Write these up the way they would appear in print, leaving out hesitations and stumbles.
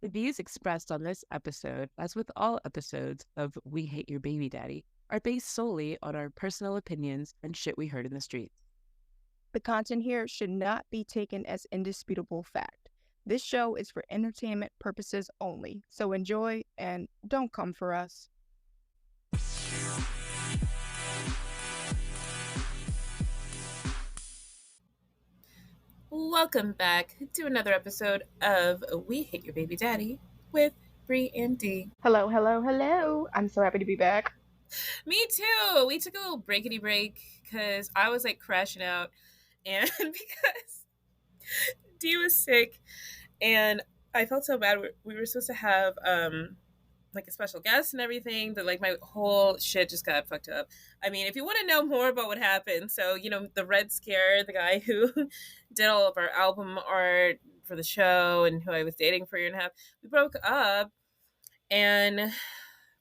The views expressed on this episode, as with all episodes of We Hate Your Baby Daddy, are based solely on our personal opinions and shit we heard in the streets. The content here should not be taken as indisputable fact. This show is for entertainment purposes only, so enjoy and don't come for us. Welcome back to another episode of We Hate Your Baby Daddy with Bree and D. Hello, hello, hello. I'm so happy to be back. Me too. We took a little breakity break because I was like crashing out and because D was sick and I felt so bad. We were supposed to have like a special guest and everything, but like my whole shit just got fucked up. I mean, if you want to know more about what happened, so the Red Scare, the guy who did all of our album art for the show and who I was dating for a year and a half, we broke up, and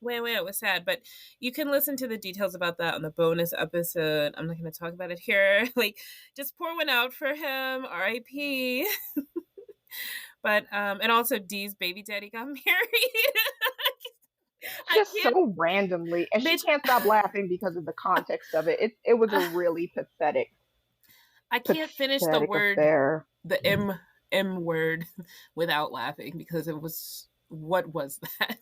wait, it was sad. But you can listen to the details about that on the bonus episode. I'm not going to talk about it here. Like, just pour one out for him. R.I.P. But and also Dee's baby daddy got married. Just so randomly, and she can't stop laughing because of the context of it. It was a really pathetic. I can't finish the word affair. The M word without laughing because it was, what was that?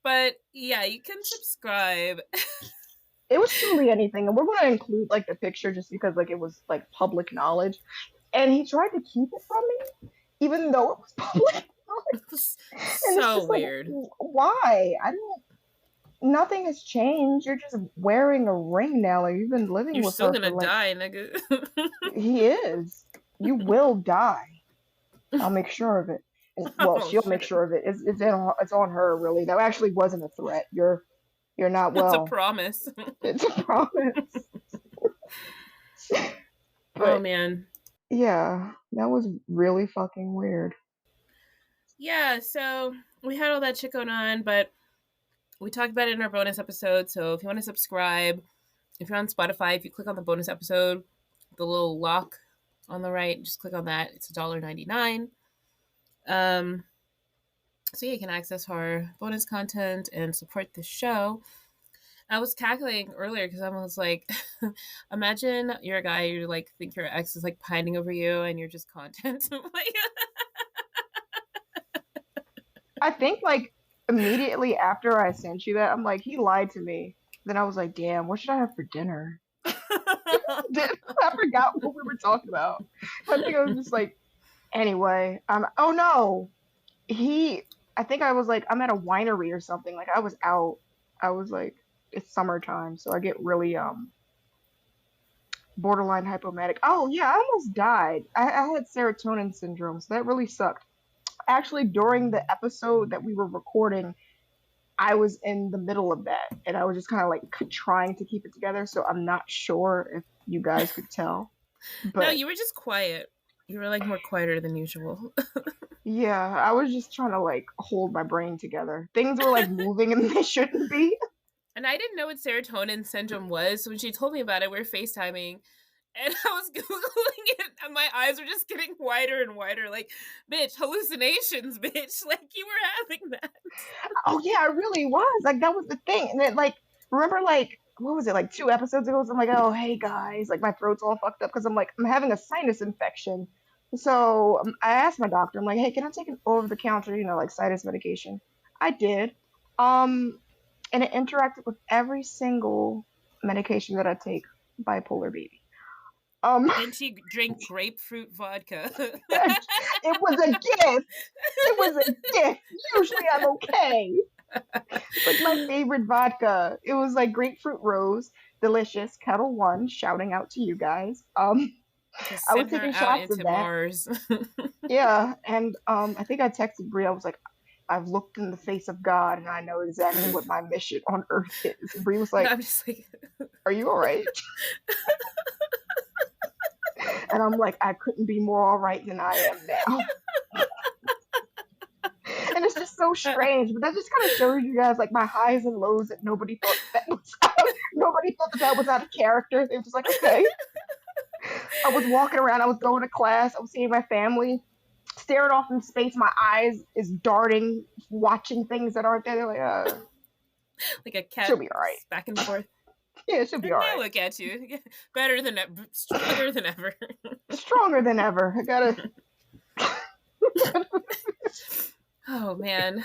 But yeah, you can subscribe. It was truly anything, and we're going to include like the picture just because like it was like public knowledge, and he tried to keep it from me even though it was public knowledge. So weird. Like, why? Nothing has changed. You're just wearing a ring now. Like, you've been living You're with still her gonna for, like, die, nigga. He is. You will die. I'll make sure of it. Well, she'll make sure of it. It's on her, really. That actually wasn't a threat. You're not well. It's a promise. It's a promise. But, oh man. Yeah, that was really fucking weird. Yeah, so we had all that shit going on, but we talked about it in our bonus episode. So if you want to subscribe, if you're on Spotify, if you click on the bonus episode, the little lock on the right, just click on that. It's $1.99. So yeah, you can access our bonus content and support the show. I was cackling earlier because I was like, imagine you're a guy, you like think your ex is like pining over you and you're just content. I think like immediately after I sent you that, I'm like, he lied to me. Then I was like, damn, what should I have for dinner? I forgot what we were talking about. I think I was just like, anyway, oh no. I think I was like, I'm at a winery or something. Like I was out. I was like, it's summertime, so I get really borderline hypomanic. Oh yeah, I almost died. I had serotonin syndrome, so that really sucked. Actually, during the episode that we were recording, I was in the middle of that, and I was just kind of like trying to keep it together, so I'm not sure if you guys could tell. But no, you were just quiet. You were like more quieter than usual. Yeah, I was just trying to like hold my brain together. Things were like moving and they shouldn't be. And I didn't know what serotonin syndrome was. So when she told me about it, we were FaceTiming and I was Googling it and my eyes were just getting wider and wider. Like, bitch, hallucinations, bitch. Like, you were having that. Oh, yeah, it really was. Like, that was the thing. And then, like, remember, like, what was it, like 2 episodes ago? So I'm like, oh, hey, guys. Like, my throat's all fucked up because I'm like, I'm having a sinus infection. So I asked my doctor, I'm like, hey, can I take an over-the-counter, like, sinus medication? I did. And it interacted with every single medication that I take, bipolar baby. And she drank grapefruit vodka. It was a gift. It was a gift. Usually I'm okay. Like my favorite vodka. It was like grapefruit rose, delicious, Kettle One, shouting out to you guys. I was taking shots of that. Mars. Yeah, and I think I texted Brie. I was like, I've looked in the face of God and I know exactly what my mission on Earth is. And Brie was like, I'm just like, are you all right? And I'm like, I couldn't be more all right than I am now. And it's just so strange, but that just kind of shows you guys like my highs and lows that nobody thought that was out of character. They were just like, okay. I was walking around, I was going to class, I was seeing my family, staring off in space. My eyes is darting, watching things that aren't there. They're like, like a cat she'll be all right. back and forth. Yeah, she'll be And all they right. look at you. Better than ever. Stronger than ever. Stronger than ever. I gotta. Oh, man.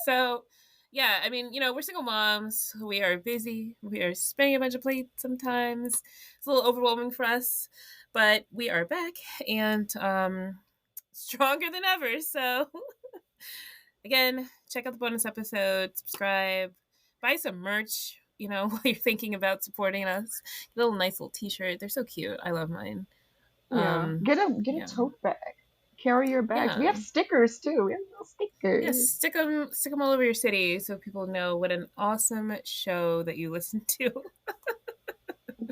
So, yeah, I mean, we're single moms. We are busy. We are spinning a bunch of plates sometimes. It's a little overwhelming for us, but we are back and stronger than ever. So, again, check out the bonus episode, subscribe, buy some merch, while you're thinking about supporting us. Get a little nice little t-shirt. They're so cute. I love mine. Yeah, get a Yeah. tote bag. Carry your bags. Yeah. We have stickers too. We have little stickers. Yeah, stick them all over your city so people know what an awesome show that you listen to.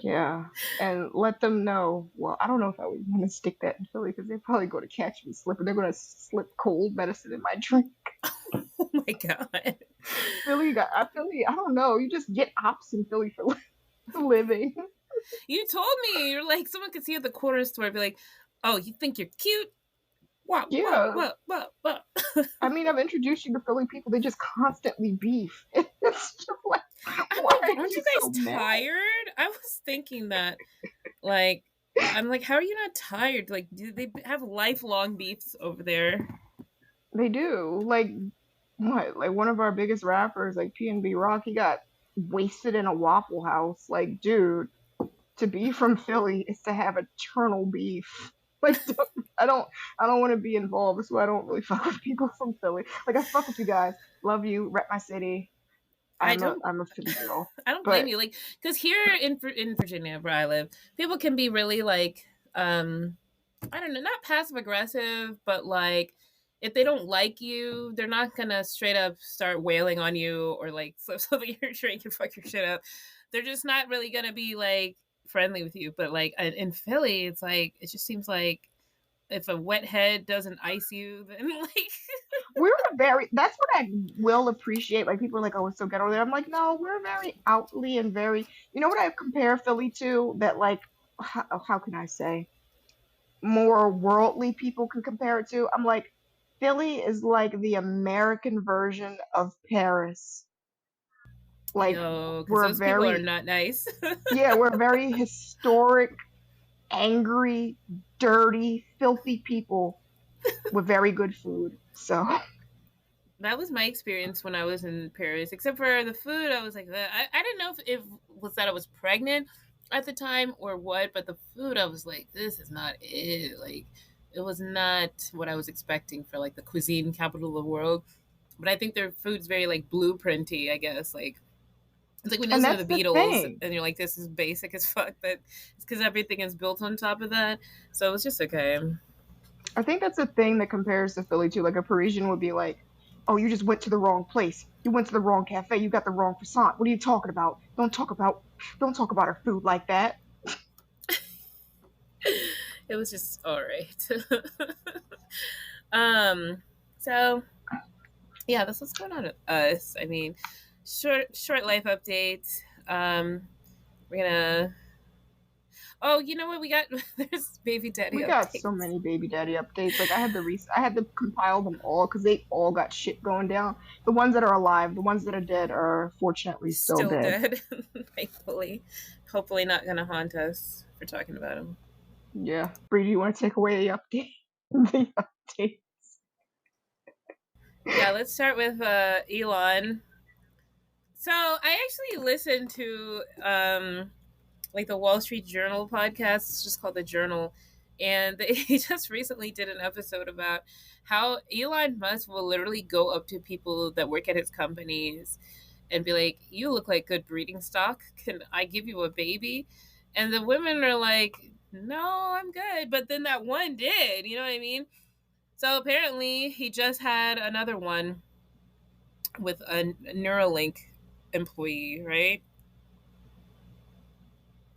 Yeah, and let them know. Well, I don't know if I would want to stick that in Philly because they're probably going to catch me slipping. They're going to slip cold medicine in my drink. Oh my god. Philly, I don't know. You just get ops in Philly for living. You told me, you're like, someone could see you at the corner store and be like, oh, you think you're cute? What? Yeah. What? I mean, I've introduced you to Philly people. They just constantly beef. It's just like, I'm why like, are aren't you so guys mad? tired? I was thinking that. Like, I'm like, how are you not tired? Like, do they have lifelong beefs over there? They do. Like, what? Like, one of our biggest rappers, like P&B Rock, he got wasted in a Waffle House. Like, dude, to be from Philly is to have eternal beef. Like, I don't want to be involved, so I don't really fuck with people from Philly. Like, I fuck with you guys, love you, rep my city. I'm a Philly girl. I don't But blame you. Like, because here in Virginia, where I live, people can be really like, I don't know, not passive aggressive, but like, if they don't like you, they're not gonna straight up start wailing on you or like slip something in your drink and fuck your shit up. They're just not really gonna be like friendly with you. But like in Philly, it's like it just seems like if a wet head doesn't ice you, then like that's what I will appreciate. Like, people are like, oh, it's so ghetto there. I'm like, no, we're very outly and very, you know what I compare Philly to? That, like, how can I say? More worldly people can compare it to. I'm like, Philly is like the American version of Paris. Like, because we're those people are very, not nice. yeah, we're very historic, angry, dirty, filthy people with very good food. So That was my experience when I was in Paris. Except for the food, I was like, I didn't know if was that I was pregnant at the time or what, but the food, I was like, this is not it. Like, it was not what I was expecting for like the cuisine capital of the world. But I think their food's very like blueprinty, I guess. Like, it's like when you and listen to that's the the Beatles thing. and you're like, this is basic as fuck, but it's because everything is built on top of that. So it was just okay. I think that's a thing that compares to Philly too. Like, a Parisian would be like, "Oh, you just went to the wrong place. You went to the wrong cafe. You got the wrong croissant. What are you talking about? Don't talk about our food like that." It was just all right. um, so yeah, that's what's going on with us. I mean, short life update. We're gonna. Oh, you know what? We got there's baby daddy We got so updates. many baby daddy updates. Like, I had to compile them all because they all got shit going down. The ones that are alive, the ones that are dead are fortunately still Still dead. dead, hopefully not gonna haunt us for talking about him. Yeah, Bree, do you want to take away the update? The update. Yeah, let's start with Elon. So I actually listened to like the Wall Street Journal podcast. It's just called The Journal. And they just recently did an episode about how Elon Musk will literally go up to people that work at his companies and be like, you look like good breeding stock. Can I give you a baby? And the women are like, no, I'm good. But then that one did. You know what I mean? So apparently he just had another one with a Neuralink employee, right?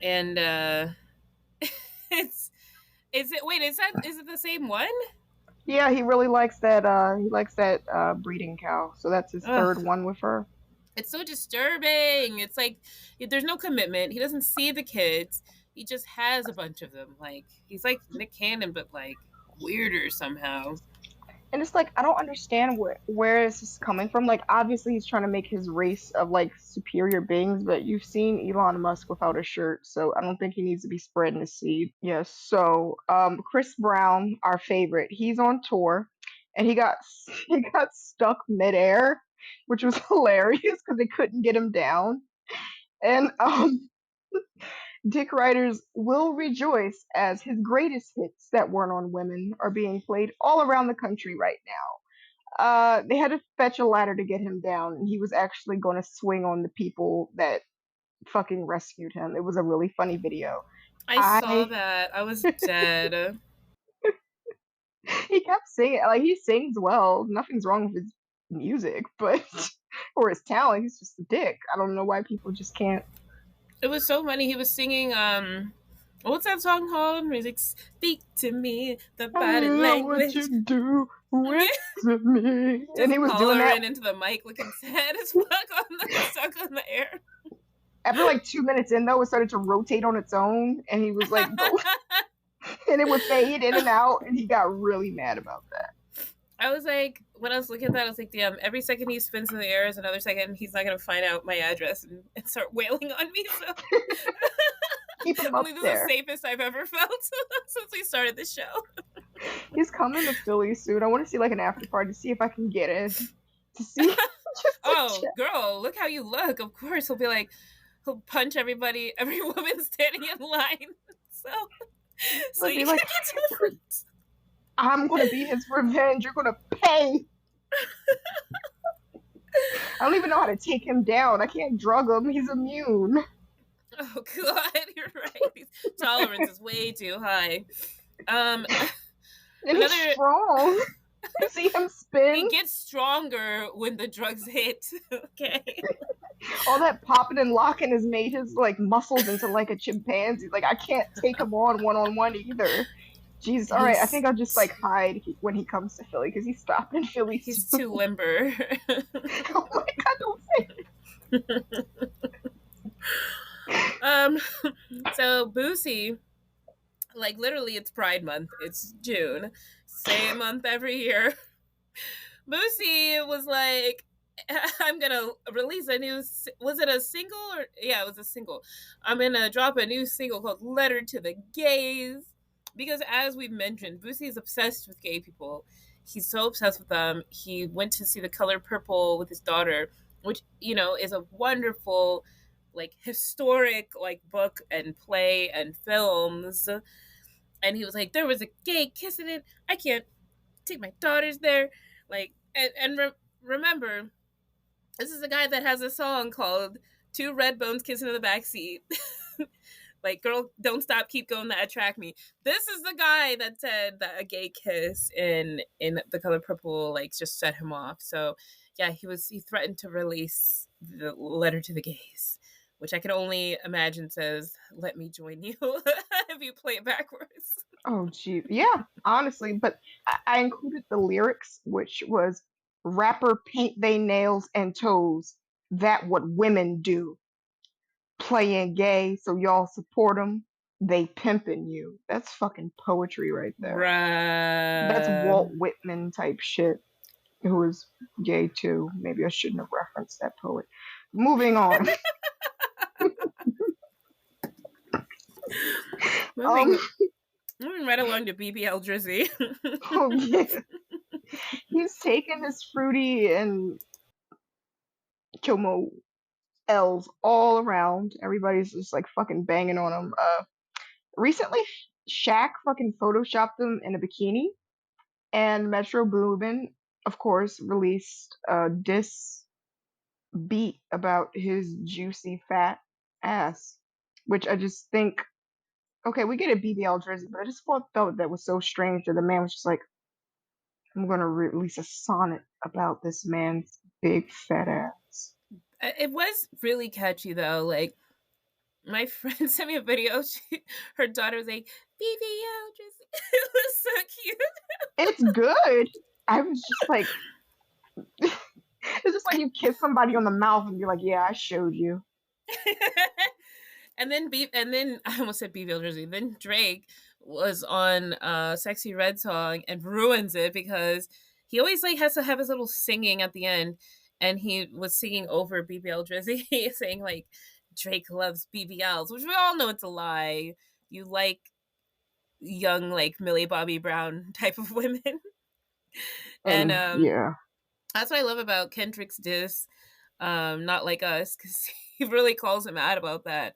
And it's is it wait, is it the same one? Yeah, he really likes that. He likes that breeding cow. So that's his Ugh, third one with her. it's so disturbing. It's like there's no commitment. He doesn't see the kids. He just has a bunch of them. Like he's like Nick Cannon, but like weirder somehow. And it's like I don't understand where is this coming from. Like obviously he's trying to make his race of like superior beings, but you've seen Elon Musk without a shirt, so I don't think he needs to be spreading his seed. Yes. So Chris Brown, our favorite, he's on tour, and he got stuck midair, which was hilarious because they couldn't get him down. And dick writers will rejoice as his greatest hits that weren't on women are being played all around the country right now. They had to fetch a ladder to get him down, and he was actually going to swing on the people that fucking rescued him. It was a really funny video. I saw I that. I was dead. He kept singing, like he sings well. Nothing's wrong with his music, but or his talent. He's just a dick. I don't know why people just can't. It was so funny. He was singing what's that song called? Music speak to me, the I body love what language. you do with me, Just and he was doing that hollering into the mic, looking sad as fuck stuck on the air. after like 2 minutes in though, it started to rotate on its own, and he was like, and it would fade in and out, and he got really mad about that. I was like, when I was looking at that, I was like, damn, every second he spins in the air is another second he's not going to find out my address and start wailing on me. So Keep him I up believe this there. is the safest I've ever felt since we started the show. He's coming to Philly soon. I want to see like an after party to see if I can get in. To see. Oh, girl, look how you look. Of course, he'll be like, he'll punch everybody, every woman standing in line. So you like, can get to the front. I'm gonna be his revenge. You're gonna pay. I don't even know how to take him down. I can't drug him. He's immune. Oh God, you're right. His tolerance is way too high. And he's strong. You see him spin. He gets stronger when the drugs hit. Okay. All that popping and locking has made his like muscles into like a chimpanzee. Like I can't take him on one either. Jesus, all right. I think I'll just like hide when he comes to Philly because he's stopping in Philly. He's too limber. Oh my God! Don't say it. So Boosie, like literally, it's Pride Month. It's June, same month every year. Boosie was like, I'm gonna release a new. Was it a single or yeah, it was a single. I'm gonna drop a new single called "Letter to the Gays." Because as we've mentioned, Boosie is obsessed with gay people. He's so obsessed with them. He went to see The Color Purple with his daughter, which, you know, is a wonderful, like, historic, like, book and play and films. And he was like, there was a gay kiss in it. I can't take my daughters there. Like, remember, this is a guy that has a song called Two Red Bones Kissing in the Backseat. Like, girl, don't stop, keep going, that attract me. This is the guy that said that a gay kiss in The Color Purple, like, just set him off. So, yeah, he threatened to release the Letter to the Gays, which I can only imagine says, let me join you, if you play it backwards. Oh, gee. Yeah, honestly. But I included the lyrics, which was, rapper paint they nails and toes. That what women do. Playing gay, so y'all support them. They pimping you. That's fucking poetry right there. That's Walt Whitman type shit. Who was gay too. Maybe I shouldn't have referenced that poet. Moving on. Moving right along to BBL Drizzy. Oh yeah. He's taking his fruity and Chomo L's all around. Everybody's just like fucking banging on him. Recently Shaq fucking photoshopped him in a bikini, and Metro Boomin, of course, released a diss beat about his juicy fat ass, which I just think, okay, we get a BBL Drizzy, but I just felt that was so strange that the man was just like, I'm gonna release a sonnet about this man's big fat ass. It was really catchy though. Like, my friend sent me a video. Her daughter was like, BBL Drizzy. It was so cute. It's good. I was just like, it's just like you kiss somebody on the mouth and you're like, yeah, I showed you. and then I almost said BBL Drizzy. Then Drake was on Sexy Red Song and ruins it because he always like has to have his little singing at the end, and he was singing over BBL Drizzy, saying like Drake loves BBLs, which we all know it's a lie. You like young like Millie Bobby Brown type of women. And yeah. that's what I love about Kendrick's diss, Not Like Us, because he really calls him out about that.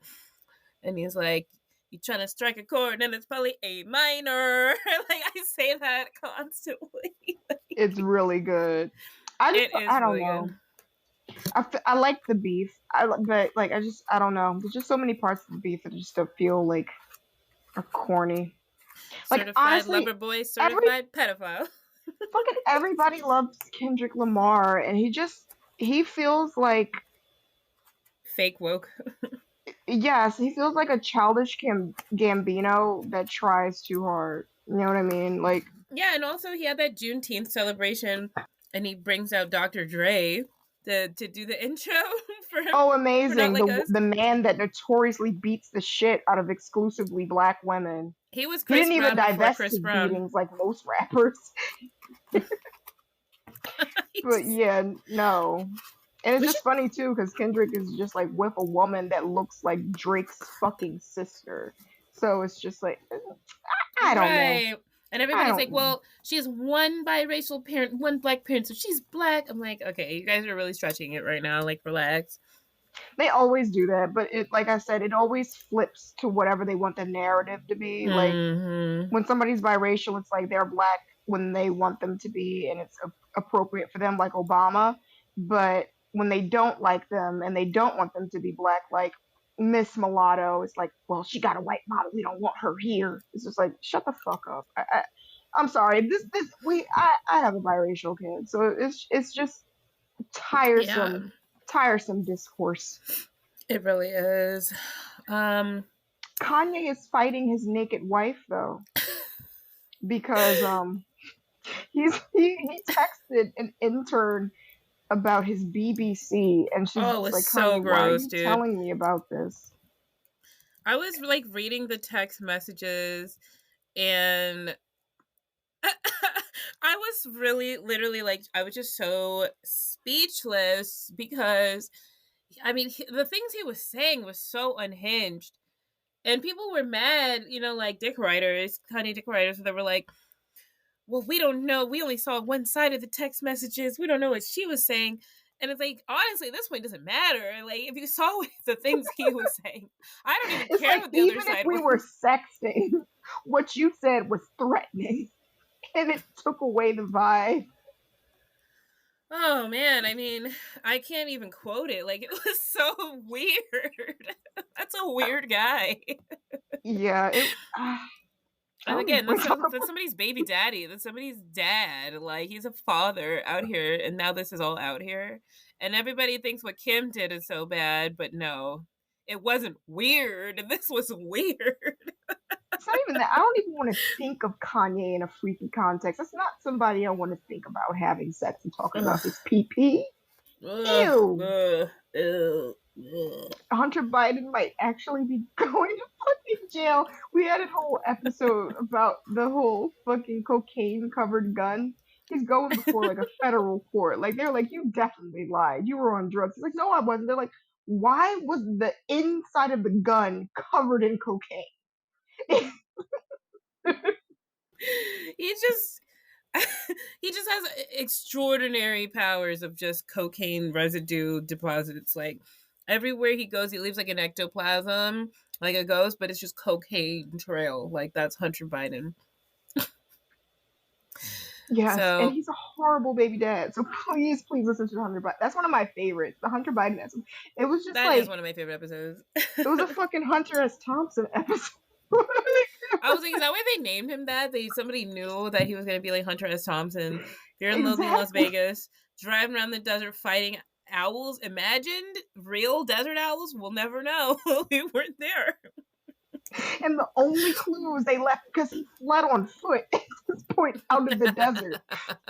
And he's like, you trying to strike a chord and it's probably A minor. Like, I say that constantly. It's really good. It is I don't really know. good. I like the beef. But like I don't know. There's just so many parts of the beef that I just don't feel like are corny. Like Certified honestly, lover boy, certified pedophile. fucking everybody loves Kendrick Lamar, and he feels like Fake woke. yes, he feels like a childish Gambino that tries too hard. You know what I mean? Like Yeah, and also he had that Juneteenth celebration, and he brings out Dr. Dre to do the intro for him. oh, For Not amazing! Like Us. The man that notoriously beats the shit out of exclusively black women. He was He Chris didn't even Brown before divest Chris his Brown. beatings like most rappers. But yeah, no. And it's just funny too because Kendrick is just like with a woman that looks like Drake's fucking sister. So it's just like I don't know. And everybody's like, well, she has one biracial parent, one black parent, so she's black. I'm like, okay, you guys are really stretching it right now. Like, relax. They always do that, but it, like I said, it always flips to whatever they want the narrative to be. Like when somebody's biracial, it's like they're black when they want them to be, and it's appropriate for them, like Obama. But when they don't like them and they don't want them to be black, like Miss Mulatto, it's like, well, she got a white model, we don't want her here. It's just like, shut the fuck up. I'm sorry. I have a biracial kid, so it's just tiresome. Yeah. Tiresome discourse. It really is. Kanye is fighting his naked wife though, because he texted an intern about his BBC, and she's just like, so Kanye, gross, why are you dude. telling me about this? I was like reading the text messages, and I was really literally like, I was just so speechless because I mean, the things he was saying was so unhinged, and people were mad, you know, like dick writers, Kanye dick writers, that were like, well, we don't know, we only saw one side of the text messages, we don't know what she was saying. And it's like, honestly, at this point, it doesn't matter. Like, if you saw the things he was saying, I don't even care like, what the other side was. Even if we were sexting, what you said was threatening, and it took away the vibe. Oh man, I mean, I can't even quote it. Like, it was so weird. That's a weird guy. Yeah. And again, that's somebody's baby daddy. That's somebody's dad. Like, he's a father out here, and now this is all out here. And everybody thinks what Kim did is so bad, but no, it wasn't weird. This was weird. It's not even that. I don't even want to think of Kanye in a freaky context. That's not somebody I want to think about having sex and talking about his PP. Ew. Hunter Biden might actually be going to fucking jail. We had a whole episode about the whole fucking cocaine covered gun. He's going before like a federal court. Like they're like, you definitely lied. You were on drugs. He's like, no, I wasn't. They're like, why was the inside of the gun covered in cocaine? He just has extraordinary powers of just cocaine residue deposits. Like everywhere he goes, he leaves like an ectoplasm, like a ghost, but it's just cocaine trail. Like that's Hunter Biden. Yes, and he's a horrible baby dad. So please listen to Hunter Biden. That's one of my favorites. The Hunter Biden episode. It was just that is one of my favorite episodes. It was a fucking Hunter S. Thompson episode. I was like, is that why they named him that? Somebody knew that he was going to be like Hunter S. Thompson. They're in Las Vegas, driving around the desert fighting owls. Imagined real desert owls? We'll never know. We weren't there. And the only clues they left, because he fled on foot at this point out of the desert,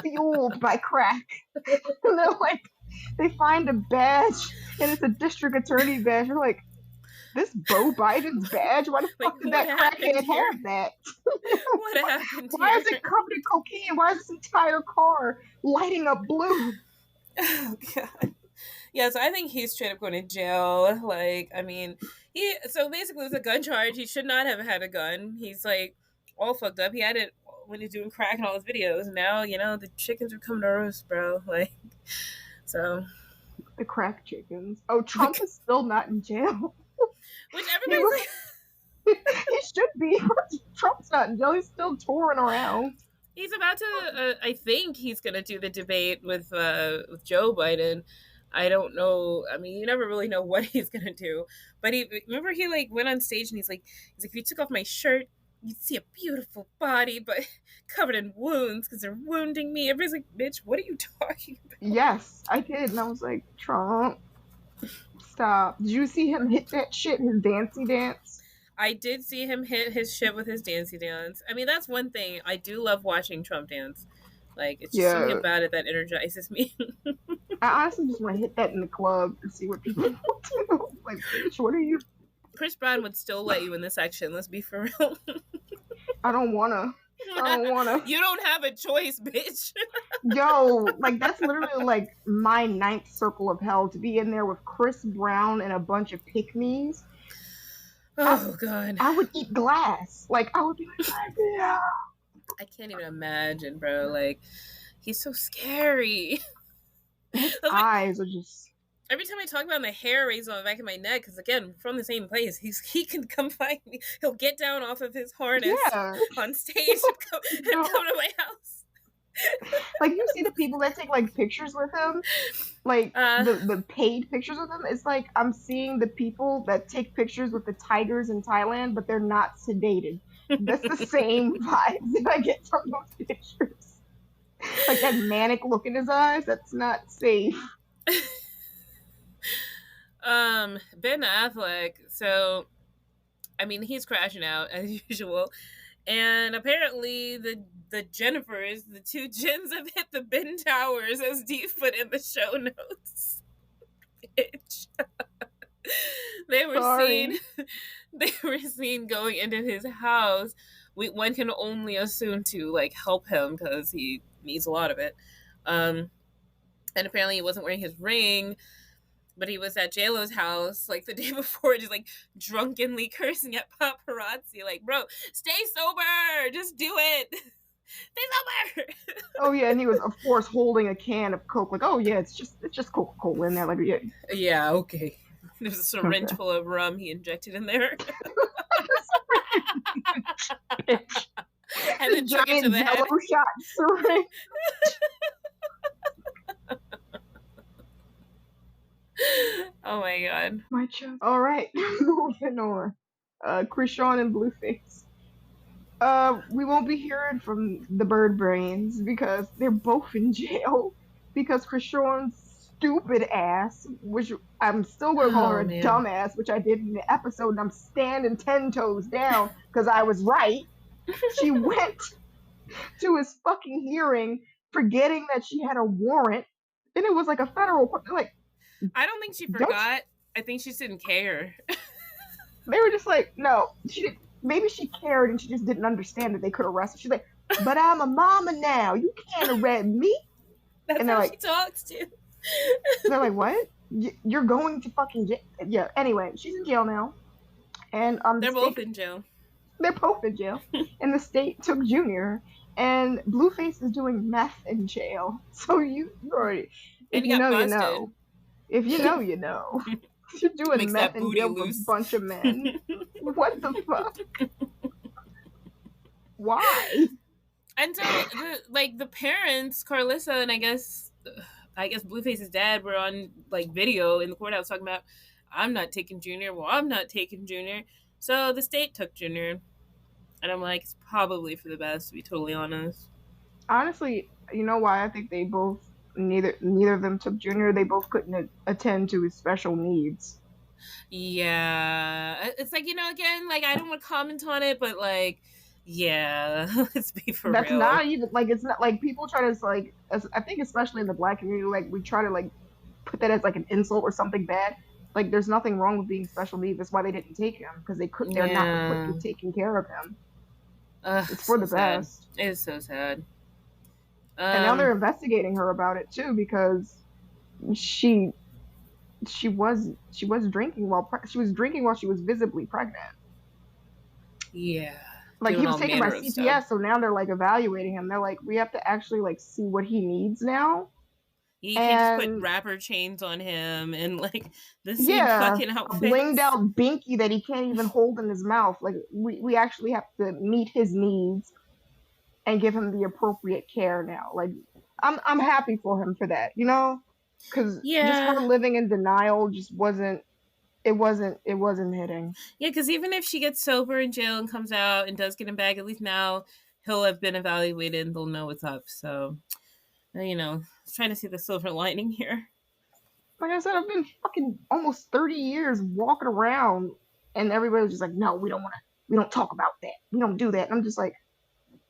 fueled by crack. And they're like, they find a badge, and it's a district attorney badge. They're like, This Bo Biden's badge? Why the Like, fuck did what that happened crackhead here? have that? What happened Why here? is it covered in cocaine? Why is this entire car lighting up blue? Oh god. Yeah, so I think he's straight up going to jail. Like, I mean, so basically with a gun charge, he should not have had a gun. He's like all fucked up. He had it when he's doing crack in all his videos. Now, the chickens are coming to roast, bro. Like, so The crack chickens. Oh, Trump is still not in jail. which He everybody's was. like, He should be. Trump's not in jail. He's still touring around. he's about to. I think he's gonna do the debate with Joe Biden. I don't know. I mean, you never really know what he's gonna do. But remember he like went on stage and he's like, if you took off my shirt, you'd see a beautiful body, but covered in wounds because they're wounding me. Everybody's like, bitch, what are you talking about? Yes, I did, and I was like, Trump, stop. Did you see him hit that shit, his dancey dance? I did see him hit his shit with his dancey dance. I mean, that's one thing. I do love watching Trump dance. Like, it's just something about it that energizes me. I honestly just want to hit that in the club and see what people do. Like, bitch, what are you? Chris Brown would still let you in this section. Let's be for real. I don't wanna. You don't have a choice, bitch. Yo, like, that's literally like my 9th circle of hell, to be in there with Chris Brown and a bunch of pick-me's. Oh, God. I would eat glass. Like, I would be like, yeah. I can't even imagine, bro. Like, he's so scary. His eyes are just... Every time I talk about him, the hair raises on the back of my neck, because, again, from the same place, he can come find me. He'll get down off of his harness on stage and come to my house. Like, you see the people that take, like, pictures with him? Like, the paid pictures with him? It's like, I'm seeing the people that take pictures with the tigers in Thailand, but they're not sedated. That's the same vibe that I get from those pictures. Like, that manic look in his eyes, that's not safe. Ben Affleck, so, I mean, he's crashing out, as usual. And apparently the Jennifers, the 2 Jins, have hit the Ben Towers, as Dee put in the show notes. Bitch. They were seen going into his house. One can only assume to, like, help him because he needs a lot of it. And apparently he wasn't wearing his ring, but he was at JLo's house, like, the day before, just, like, drunkenly cursing at paparazzi. Like, bro, stay sober! Just do it! Stay sober! Oh, yeah, and he was, of course, holding a can of Coke. Like, oh, yeah, it's just Coca-Cola in there. Like, yeah. Yeah, okay. There's a syringe full of rum he injected in there. And then took it to the head. Shot syringe. Oh my god. My chest. Alright, moving on. Krishan and Blueface. We won't be hearing from the Bird Brains because they're both in jail. Because Krishan's stupid ass, which I'm still going to call her a dumbass, which I did in the episode, and I'm standing 10 toes down because I was right. She went to his fucking hearing forgetting that she had a warrant, and it was like a federal, like, I don't think she forgot. I think she just didn't care. They were just like, no, she didn't. Maybe she cared and she just didn't understand that they could arrest her. She's like, but I'm a mama now. You can't arrest me. That's and how like, she talks to. They're like, what? You're going to fucking jail? Yeah. Anyway, she's in jail now, and they're both in jail. They're both in jail, and the state took Junior, and Blueface is doing meth in jail. So you already, if you know, you know. If you know, you know. You're doing meth in jail with a bunch of men. What the fuck? Why? And so, the parents, Carlissa, and I guess Blueface's dad were on, like, video in the courthouse talking about, I'm not taking Junior. Well, I'm not taking Junior. So the state took Junior. And I'm like, it's probably for the best, to be totally honest. Honestly, you know why I think they both, neither of them took Junior? They both couldn't attend to his special needs. Yeah. It's like, again, like, I don't want to comment on it, but, like, yeah, let's be for real. That's not even, like, it's not, like, people try to, like, I think especially in the Black community, like, we try to, like, put that as, like, an insult or something bad. Like, there's nothing wrong with being special needs. That's why they didn't take him, because they're not equipped Yeah. with taking care of him. Ugh, It's for so the sad. best. It is so sad. And now they're Um, investigating her about it too, because she she was drinking she was drinking while she was visibly pregnant. yeah, Like, he doing was all taken by manner of stuff. CPS, so now they're like evaluating him. They're like, we have to actually like see what he needs now. You can't just put And rapper chains on him and like the same yeah, fucking a blinged outfits. out binky that he can't even hold in his mouth. Like, we actually have to meet his needs and give him the appropriate care now. Like, I'm happy for him for that, because just her Yeah, living in denial just wasn't hitting. yeah, because even if she gets sober in jail and comes out and does get him back, at least now he'll have been evaluated and they'll know what's up. So, trying to see the silver lining here. Like I said, I've been fucking almost 30 years walking around, and everybody was just like, no, we don't talk about that. We don't do that. And I'm just like,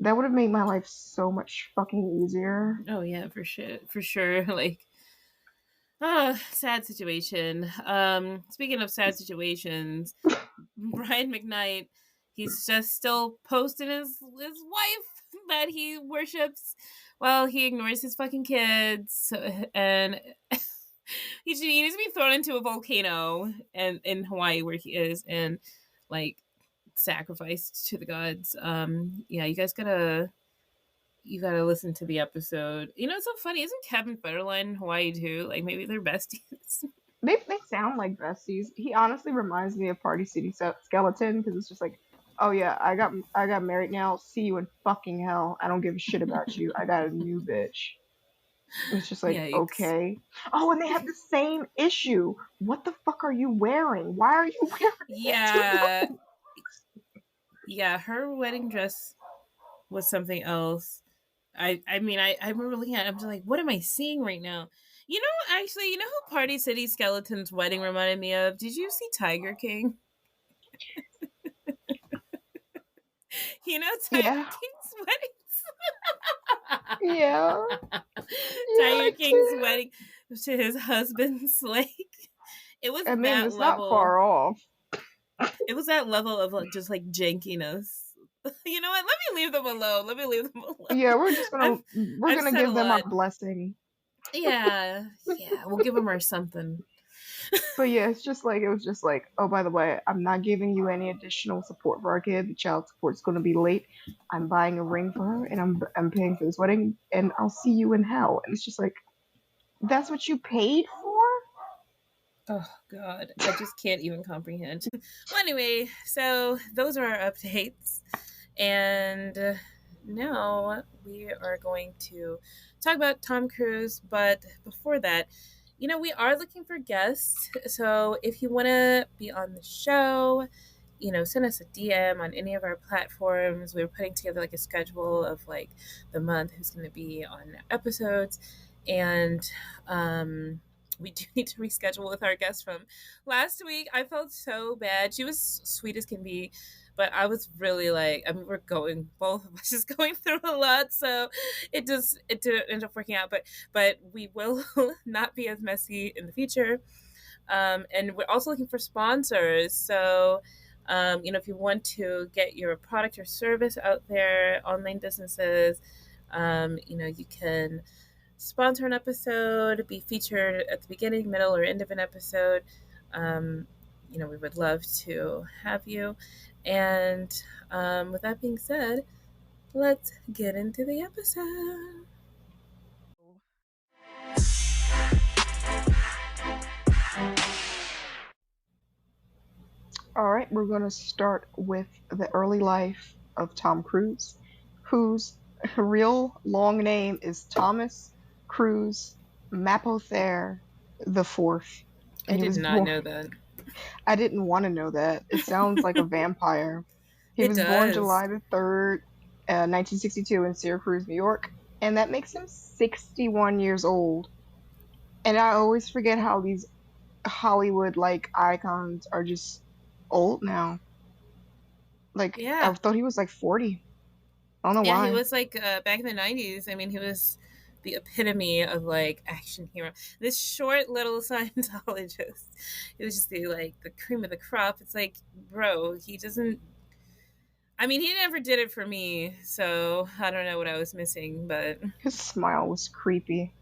that would have made my life so much fucking easier. Oh yeah, for sure. Like, sad situation. Speaking of sad situations, Brian McKnight, he's just still posting his wife that he worships while he ignores his fucking kids, and he needs to be thrown into a volcano and in Hawaii where he is, and like sacrificed to the gods. Yeah, you gotta listen to the episode. It's so funny. Isn't Kevin Federline in Hawaii too? Like maybe they're besties. They sound like besties. He honestly reminds me of Party City Skeleton, because it's just like, oh yeah, I got married now. See you in fucking hell. I don't give a shit about you. I got a new bitch. It's just like, Yikes. okay. Oh, and they have the same issue. What the fuck are you wearing? Why are you wearing that Yeah. too? Yeah, her wedding dress was something else. I remember looking at it, I'm just like, what am I seeing right now? Actually, who Party City Skeleton's wedding reminded me of? Did you see Tiger King? Tiger Yeah, King's wedding. yeah, yeah. Tiger I King's did. wedding to his husband's like it was I mean, that it's not level. far off. It was that level of like, just like jankiness. You know what? Let me leave them alone. Let me leave them Yeah, alone. we're I've gonna said a give them our lot. blessing. Yeah, yeah. We'll give them our something. But yeah, it was just like, oh, by the way, I'm not giving you any additional support for our kid. The child support's gonna be late. I'm buying a ring for her, and I'm paying for this wedding, and I'll see you in hell. And it's just like, that's what you paid for? Oh God, I just can't even comprehend. Well, anyway, so those are our updates, and now we are going to talk about Tom Cruise. But before that, we are looking for guests. So if you want to be on the show, send us a DM on any of our platforms. We're putting together like a schedule of like the month who's going to be on episodes, and we do need to reschedule with our guest from last week. I felt so bad. She was sweet as can be, but I was really like, I mean, both of us just going through a lot, so it didn't end up working out. But we will not be as messy in the future. And we're also looking for sponsors. So, if you want to get your product or service out there, online businesses, you can sponsor an episode, be featured at the beginning, middle, or end of an episode. We would love to have you. And with that being said, let's get into the episode. All right, we're going to start with the early life of Tom Cruise, whose real long name is Thomas Cruise Mapothere the Fourth, I and he did was not born. know that. I didn't want to know that. It sounds like a vampire. He It was born does. July the 3rd, 1962, in Syracuse, New York, and that makes him 61 years old. And I always forget how these Hollywood like icons are just old now. Like, I Yeah. thought he was like 40. I don't know Yeah, he why. was like back in the 90s. I mean, he was the epitome of like action hero. This short little Scientologist. It was just the cream of the crop. It's like, bro, he doesn't. I mean, he never did it for me, so I don't know what I was missing, but His smile was creepy.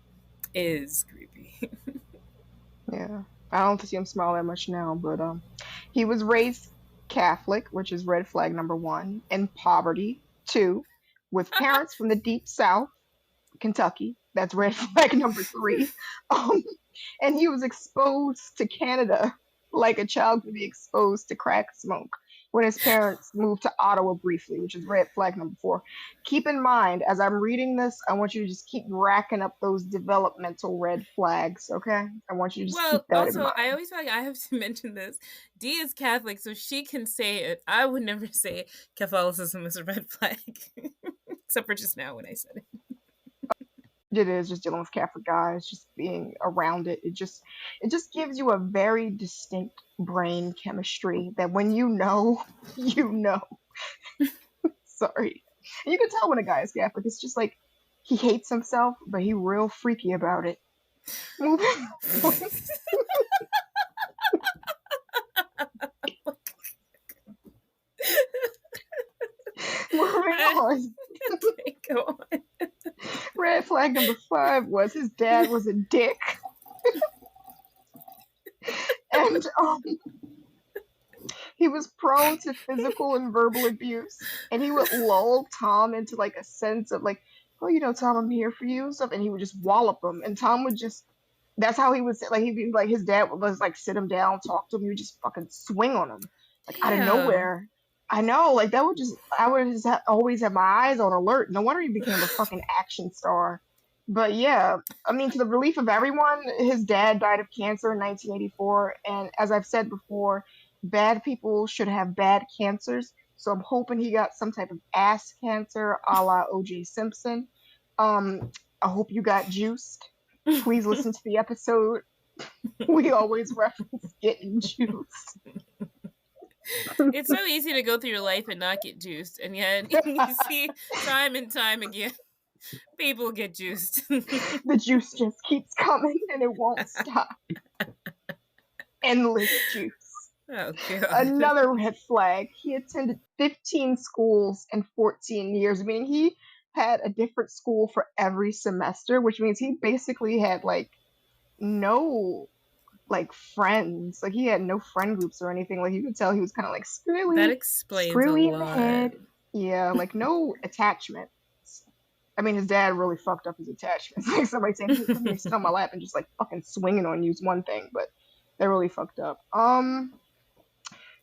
is creepy. Yeah. I don't see him smile that much now, but he was raised Catholic, which is red flag number 1, in poverty, 2, with parents from the deep south, Kentucky. That's red flag number 3. Um, and he was exposed to Canada like a child could be exposed to crack smoke when his parents moved to Ottawa briefly, which is red flag number 4. Keep in mind, as I'm reading this, I want you to just keep racking up those developmental red flags, okay? I want you to just keep Well, that in also, mind. I always feel like I have to mention this. Dee is Catholic, so she can say it. I would never say Catholicism is a red flag, except for just now when I said it. It is just dealing with Catholic guys, just being around it. It just gives you a very distinct brain chemistry that when you know, you know. Sorry. You can tell when a guy is Catholic. It's just like he hates himself, but he real freaky about it. Moving on. Moving on. Okay, go on. Red flag number 5 was his dad was a dick. And he was prone to physical and verbal abuse. And he would lull Tom into like a sense of like, oh, you know, Tom, I'm here for you and stuff. And he would just wallop him. And Tom would just, that's how he would sit. Like, he'd be like, his dad would just like sit him down, talk to him. He would just fucking swing on him. Like, out of nowhere. I know, like, that would just, I would just always have my eyes on alert. No wonder he became a fucking action star. But yeah, I mean, to the relief of everyone, his dad died of cancer in 1984. And as I've said before, bad people should have bad cancers. So I'm hoping he got some type of ass cancer a la O.J. Simpson. I hope you got juiced. Please listen to the episode. We always reference getting juiced. It's so easy to go through your life and not get juiced, and yet you see time and time again people get juiced. The juice just keeps coming and it won't stop. Endless juice. Oh, God. Another red flag. He attended 15 schools in 14 years, meaning he had a different school for every semester, which means he basically had like no like friends. Like he had no friend groups or anything. Like you could tell he was kind of like screwy. That explains screwy a in the lot. head. Yeah, like no attachment. I mean, his dad really fucked up his attachments. Like somebody saying, "Hey, come here, sit on my lap," and just like fucking swinging on you is one thing, but they're really fucked up.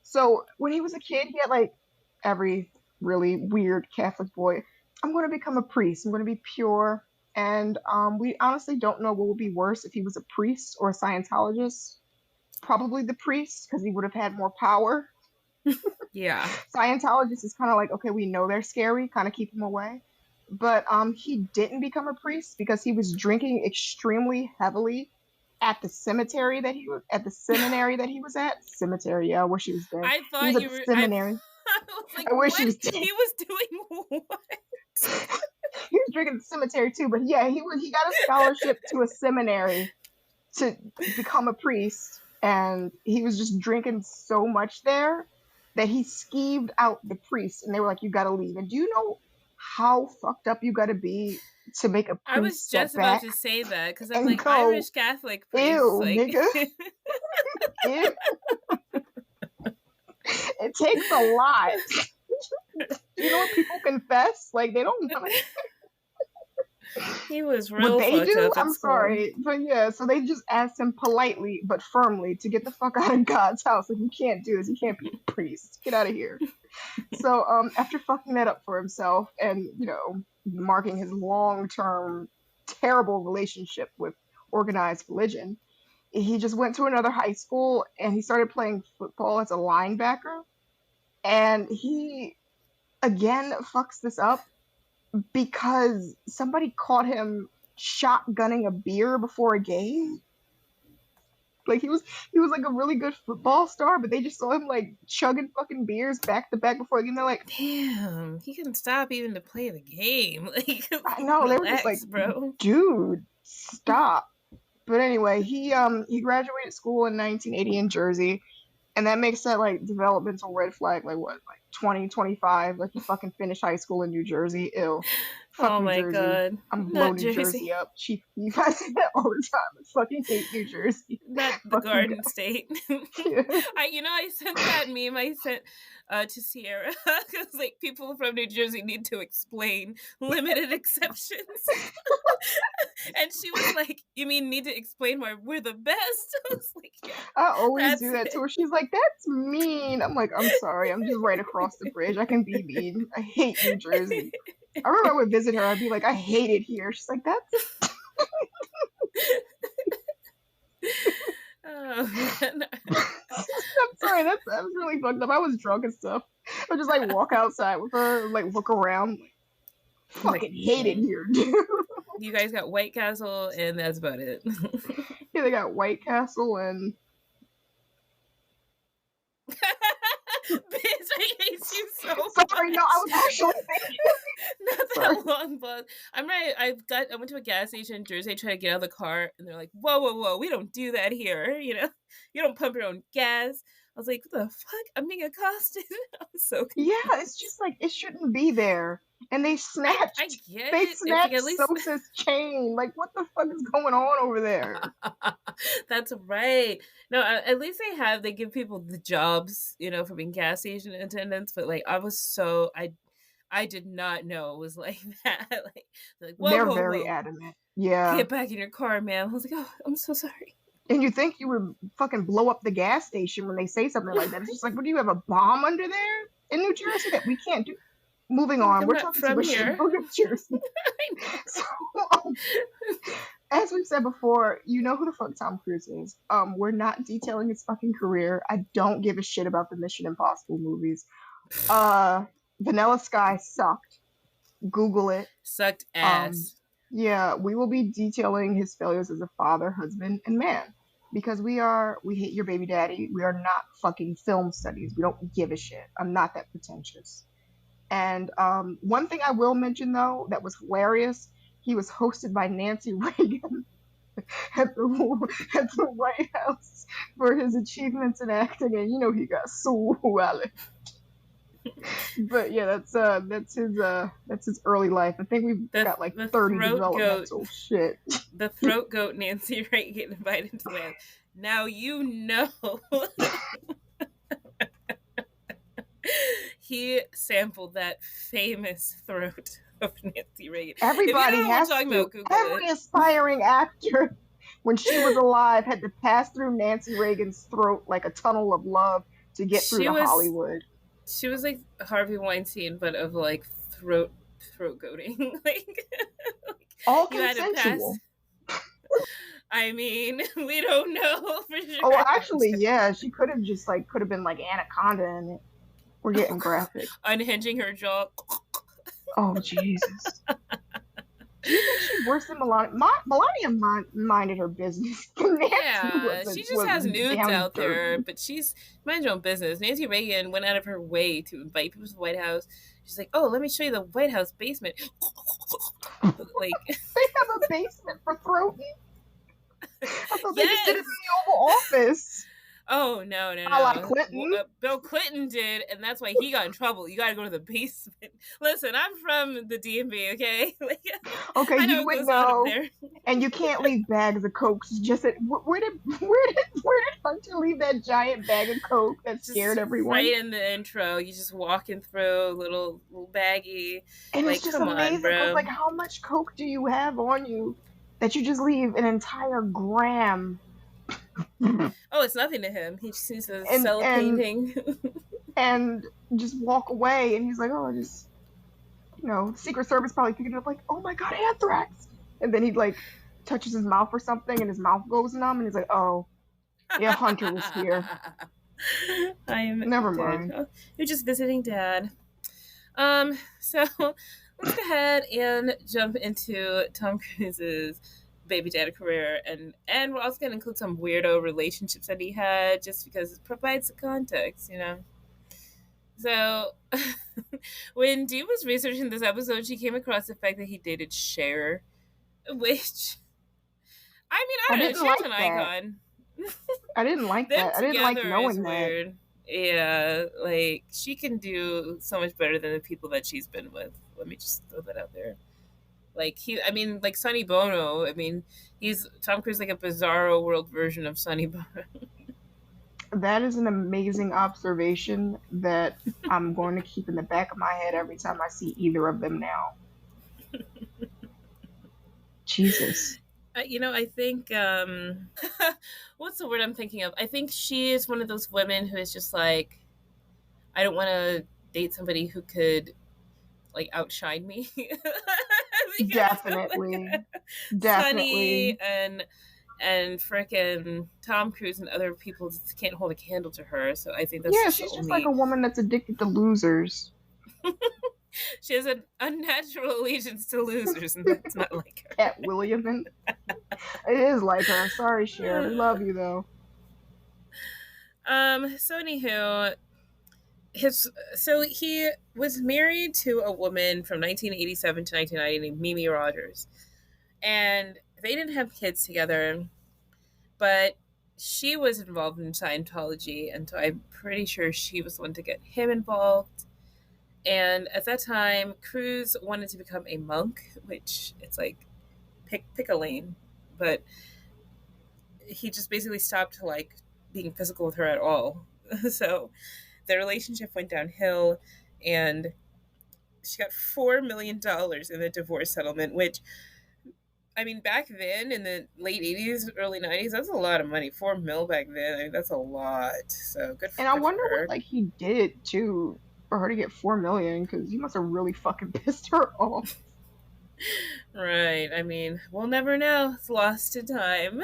So when he was a kid, he had like every really weird Catholic boy. I'm going to become a priest. I'm going to be pure. And we honestly don't know what would be worse if he was a priest or a Scientologist. Probably the priest, because he would have had more power. Yeah. Scientologist is kind of like, okay, we know they're scary, kind of keep them away. But he didn't become a priest because he was drinking extremely heavily at the seminary that he was at. Cemetery, yeah, I wish he was dead. I thought he was you at the were. seminary. I was like, I wish what? he was dead. He was doing what? He was drinking at the cemetery too, but yeah, he got a scholarship to a seminary to become a priest, and he was just drinking so much there that he skeeved out the priest, and they were like, "You got to leave." And do you know how fucked up you got to be to make a priest I was just about to say that because I'm like, go, Irish Catholic priests, ew, like, nigga. Ew. It takes a lot. You know what people confess? Like they don't want to. He was real What they fucked do, up at I'm school. sorry, but yeah. So they just asked him politely but firmly to get the fuck out of God's house. Like you can't do this. You can't be a priest. Get out of here. So after fucking that up for himself and marking his long-term terrible relationship with organized religion, he just went to another high school and he started playing football as a linebacker. And he again fucks this up because somebody caught him shotgunning a beer before a game. Like he was like a really good football star, but they just saw him like chugging fucking beers back to back before the game. They're like, damn, he couldn't stop even to play the game. Like, I know. They were just like, relax, bro. dude, stop. But anyway, he graduated school in 1980 in Jersey, and that makes that like developmental red flag like what, like 2025, like you fucking finish high school in New Jersey. Ew. Fuck Oh New my Jersey. god, I'm blow not New Jersey, Jersey up. You guys say that all the time. I fucking hate New Jersey. not the Fuck you Garden guys. State. Yeah. I sent that meme. I sent to Sierra because like people from New Jersey need to explain limited exceptions, and she was like, "You mean need to explain why we're the best?" I was like, "Yeah, I always that's do that to it." her. She's like, "That's mean." I'm like, "I'm sorry. I'm just right across the bridge. I can be mean. I hate New Jersey." I remember I would visit her. I'd be like, "I hate it here." She's like, "That's." Oh man. I'm sorry. That was really fucked up. I was drunk and stuff. I would just like walk outside with her, like look around. Like, fucking hate it here, dude. You guys got White Castle, and that's about it. Yeah, they got White Castle and. Bitch, I hate you so Sorry, much. no, I was actually thinking. Not Sorry. that long, but I'm right. I went to a gas station in Jersey, tried to get out of the car, and they're like, "Whoa, whoa, whoa! We don't do that here. You know, you don't pump your own gas." I was like, "What the fuck? I'm being accosted." I was so confused. Yeah, it's just like it shouldn't be there. And they snatched. I get They it. It's like snatched at least Sosa's chain. Like, what the fuck is going on over there? that's right. No, at least they give people the jobs, you know, for being gas station attendants. But like, I did not know it was like that. Like whoa, They're whoa, very whoa, adamant. Yeah. get back in your car, ma'am. I was like, oh, I'm so sorry. And you think you would fucking blow up the gas station when they say something like that. It's just like, what do you have, a bomb under there in New Jersey that we can't do? Moving Like, on. I'm We're not talking from too much here. about New Jersey. So, as we've said before, you know who the fuck Tom Cruise is. We're not detailing his fucking career. I don't give a shit about the Mission Impossible movies. Vanilla Sky sucked. Google it. Sucked ass. Yeah, we will be detailing his failures as a father, husband, and man. Because we hate your baby daddy. We are not fucking film studies. We don't give a shit. I'm not that pretentious. And one thing I will mention though that was hilarious, he was hosted by Nancy Reagan at the White House for his achievements in acting, and you know he got so well. But yeah, that's his early life. I think we've got like 30 developmental shit. The throat goat Nancy Reagan invited to the land. Now you know. He sampled that famous throat of Nancy Reagan. Everybody has to. Every aspiring actor, when she was alive, had to pass through Nancy Reagan's throat like a tunnel of love to get through to Hollywood. She was like Harvey Weinstein, but of like throat goating. like all consensual. I mean, we don't know for sure. Oh, actually, yeah, she could have been like Anaconda in it. We're getting graphic. Unhinging her jaw. Oh, Jesus. Do you think she's worse than Melania? Melania minded her business. Yeah, she just has nudes out there, but she's mind your own business. Nancy Reagan went out of her way to invite people to the White House. She's like, "Oh, let me show you the White House basement." Like they have a basement for throating. I thought they just did it in the Oval Office. Oh, no. A la Clinton. Bill Clinton did, and that's why he got in trouble. You got to go to the basement. Listen, I'm from the DMV, okay? Okay, you would know. And you can't leave bags of Cokes. Just where did Hunter leave that giant bag of Coke that scared everyone? Right in the intro, you just walking through little baggie. And it's just amazing because, like, how much Coke do you have on you that you just leave an entire gram? Oh, it's nothing to him. He just needs to sell a painting. And just walk away, and he's like, oh, just, Secret Service probably picked it up like, oh my god, anthrax! And then he, like, touches his mouth or something, and his mouth goes numb, and he's like, oh, yeah, Hunter was here. Never mind. Oh, you're just visiting Dad. So let's go ahead and jump into Tom Cruise's baby daddy career, and we're also gonna include some weirdo relationships that he had, just because it provides the context, you know. So when Dee was researching this episode, she came across the fact that he dated Cher, which I mean, I I don't know, didn't Cher's like an that. icon. I didn't like Them that. I didn't like together is knowing that. weird. Yeah, like she can do so much better than the people that she's been with. Let me just throw that out there. Like I mean, like Sonny Bono. I mean, he's Tom Cruise, like a bizarro world version of Sonny Bono. That is an amazing observation that I'm going to keep in the back of my head every time I see either of them now. Jesus. I think what's the word I'm thinking of? I think she is one of those women who is just like, I don't want to date somebody who could like outshine me. Definitely. Sunny Definitely. and frickin' Tom Cruise and other people just can't hold a candle to her. So I think that's Yeah, just the she's just like a only. woman that's addicted to losers. She has an unnatural allegiance to losers, and that's not like her. Cat Williamson. It is like her. Sorry, Cher. We love you though. So anywho, he was married to a woman from 1987 to 1990 named Mimi Rogers, and they didn't have kids together, but she was involved in Scientology, and so I'm pretty sure she was the one to get him involved. And at that time, Cruz wanted to become a monk, which it's like pick a lane, but he just basically stopped like being physical with her at all. So their relationship went downhill, and she got $4 million in the divorce settlement, which I mean, back then in the late 80s, early 90s, that's a lot of money. 4 mil back then, I mean, that's a lot. So And I good for wonder what her. like he did too for her to get 4 million, because he must have really fucking pissed her off. Right. I mean, we'll never know. It's lost to time.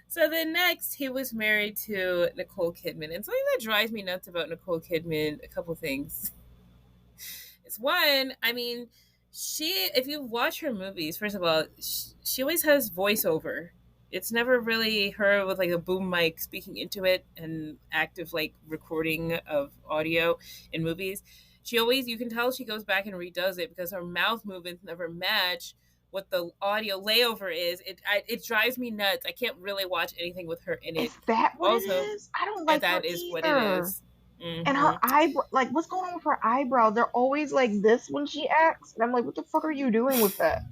So then next, he was married to Nicole Kidman. And something that drives me nuts about Nicole Kidman, a couple things. It's one, I mean, if you watch her movies, first of all, she always has voiceover. It's never really her with like a boom mic speaking into it and active like recording of audio in movies. She always, you can tell she goes back and redoes it because her mouth movements never match what the audio layover is. It drives me nuts. I can't really watch anything with her in it. Is that what it Also, is? I don't and like her that is what it either. is. And her Mm-hmm. eyebrow, like, what's going on with her eyebrows? They're always like this when she acts. And I'm like, what the fuck are you doing with that?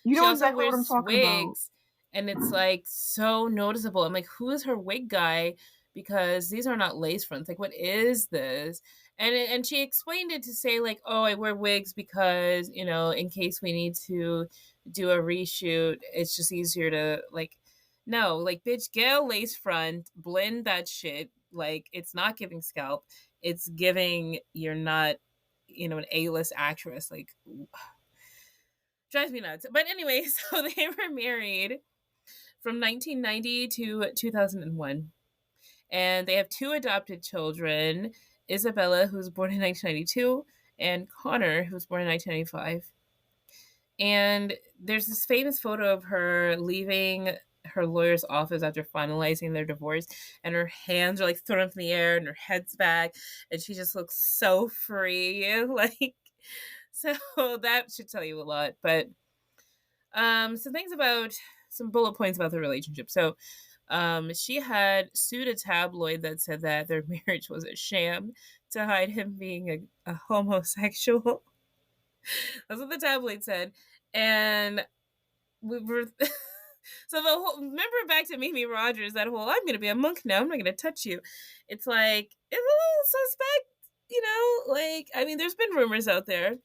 You She know also exactly what I'm wears talking about. wigs, and it's like so noticeable. I'm like, who is her wig guy? Because these are not lace fronts. Like, what is this? And she explained it to say like, oh, I wear wigs because in case we need to do a reshoot, it's just easier to like. No, like, bitch, get a lace front, blend that shit. Like, it's not giving scalp. It's giving you're not, an A-list actress. Like, drives me nuts. But anyway, so they were married from 1990 to 2001. And they have two adopted children, Isabella, who was born in 1992, and Connor, who was born in 1995. And there's this famous photo of her leaving her lawyer's office after finalizing their divorce, and her hands are like thrown up in the air and her head's back, and she just looks so free. Like, so that should tell you a lot. But some bullet points about the relationship. So she had sued a tabloid that said that their marriage was a sham to hide him being a homosexual. That's what the tabloid said. And we were so the whole, remember back to Mimi Rogers, that whole I'm gonna be a monk now, I'm not gonna touch you. It's like it's a little suspect, like I mean there's been rumors out there.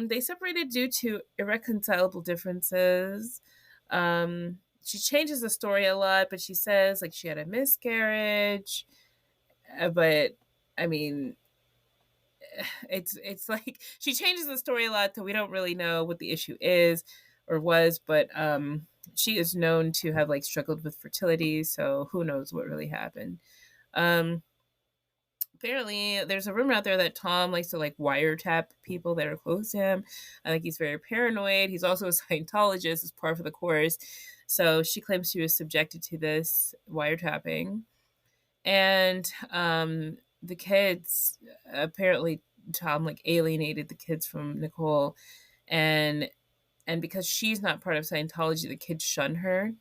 They separated due to irreconcilable differences. She changes the story a lot, but she says like she had a miscarriage. But I mean, it's like she changes the story a lot, so we don't really know what the issue is or was. But she is known to have like struggled with fertility, so who knows what really happened. Um, apparently there's a rumor out there that Tom likes to like wiretap people that are close to him. I think he's very paranoid. He's also a Scientologist as part of the course. So she claims she was subjected to this wiretapping. And the kids, apparently Tom like alienated the kids from Nicole, and because she's not part of Scientology, the kids shun her.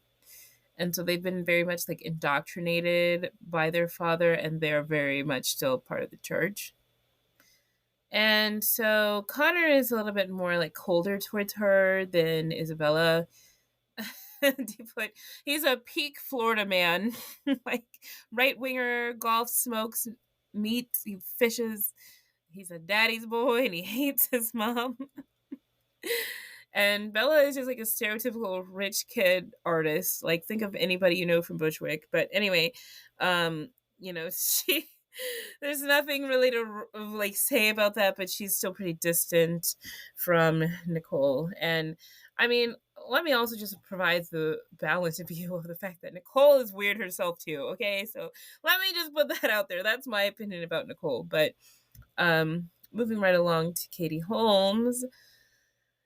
And so they've been very much like indoctrinated by their father, and they're very much still part of the church. And so Connor is a little bit more like colder towards her than Isabella. But he's a peak Florida man, like right winger, golf, smokes meat, he fishes. He's a daddy's boy and he hates his mom. And Bella is just like a stereotypical rich kid artist. Like, think of anybody you know from Bushwick. But anyway, she there's nothing really to like say about that, but she's still pretty distant from Nicole. And I mean, let me also just provide the balance of view of the fact that Nicole is weird herself too. Okay, so let me just put that out there. That's my opinion about Nicole. But moving right along to Katie Holmes.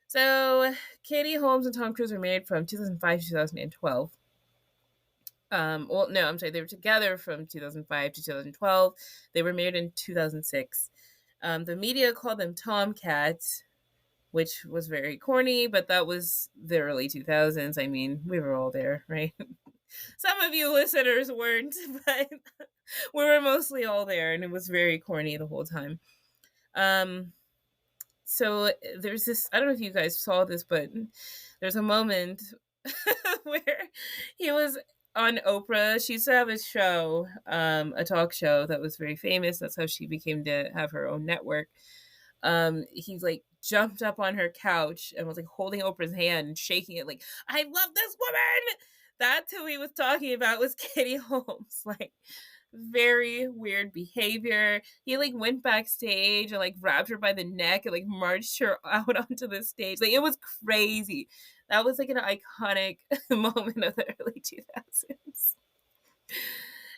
So Katie Holmes and Tom Cruise were married from 2005 to 2012. Well, no, I'm sorry. They were together from 2005 to 2012. They were married in 2006. The media called them Tomcats, which was very corny, but that was the early 2000s. I mean, we were all there, right? Some of you listeners weren't, but we were mostly all there, and it was very corny the whole time. So there's this, I don't know if you guys saw this, but there's a moment where he was on Oprah. She used to have a show, a talk show that was very famous. That's how she became to have her own network. He's like jumped up on her couch and was like holding Oprah's hand and shaking it like, I love this woman. That's who he was talking about, was Katie Holmes. Like, very weird behavior. He like went backstage and like grabbed her by the neck and like marched her out onto the stage. Like, it was crazy. That was like an iconic moment of the early 2000s.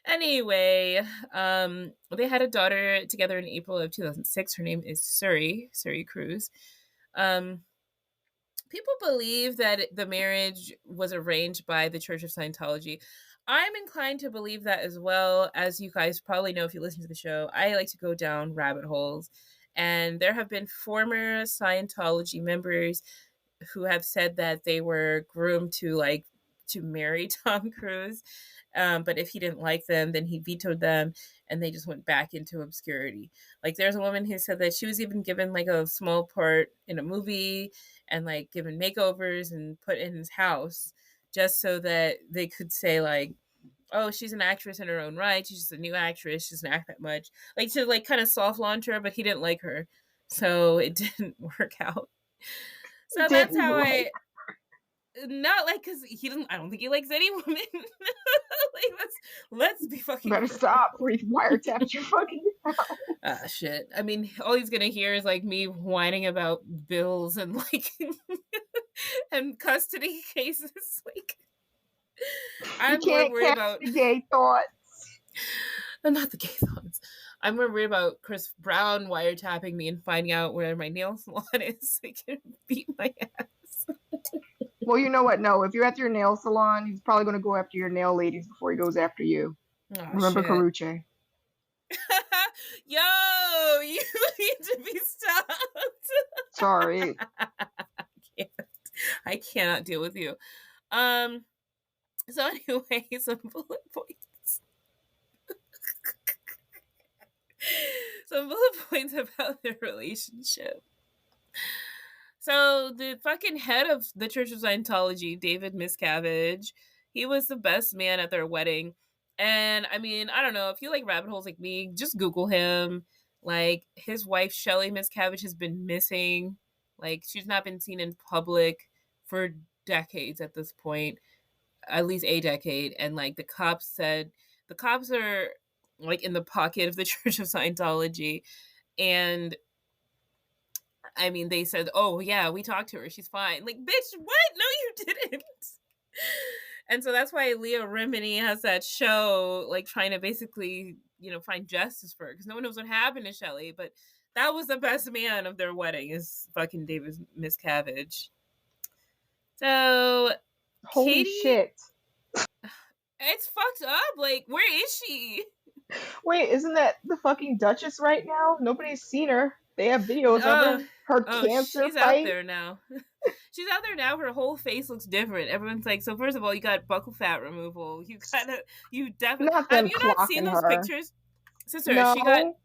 Anyway, they had a daughter together in April of 2006. Her name is Suri Cruz. People believe that the marriage was arranged by the Church of Scientology. I'm inclined to believe that as well. As you guys probably know if you listen to the show, I like to go down rabbit holes. And there have been former Scientology members who have said that they were groomed to marry Tom Cruise. But if he didn't like them, then he vetoed them and they just went back into obscurity. Like, there's a woman who said that she was even given like a small part in a movie and like given makeovers and put in his house just so that they could say like, oh, she's an actress in her own right. She's just a new actress. She doesn't act that much. Like, to like kind of soft launch her, but he didn't like her. So it didn't work out. So that's how not like, because I don't think he likes any woman. Like, let's be fucking better real. stop before he wiretaps your fucking house. Shit. I mean, all he's gonna hear is like me whining about bills and like and custody cases. Like, I'm more worried about the gay thoughts. not the gay thoughts. I'm more worried about Chris Brown wiretapping me and finding out where my nail salon is so he can beat my ass. Well, you know what? No, if you're at your nail salon, he's probably going to go after your nail ladies before he goes after you. Oh, remember shit. Karuche? Yo, you need to be stopped. Sorry. I cannot deal with you. So anyway, some bullet points. Some bullet points about their relationship. So the fucking head of the Church of Scientology, David Miscavige, he was the best man at their wedding. And I mean, I don't know, if you like rabbit holes like me, just Google him. Like, his wife, Shelly Miscavige, has been missing. Like, she's not been seen in public for decades at this point, at least a decade. And like, the cops are like in the pocket of the Church of Scientology. And I mean, they said, oh yeah, we talked to her, she's fine. Like, bitch, what? No, you didn't. And so that's why Leah Remini has that show, like, trying to basically find justice for her because no one knows what happened to Shelley. But that was the best man of their wedding is fucking David Miscavige. So Holy Katie, shit. it's fucked up. Like, where is she? Wait, isn't that the fucking Duchess right now? Nobody's seen her. They have videos of her. Her cancer She's out fight. there now. She's out there now. Her whole face looks different. Everyone's like, so first of all, you got buccal fat removal. You definitely Not have them you not seen clocking those her. pictures, sister? She got. No.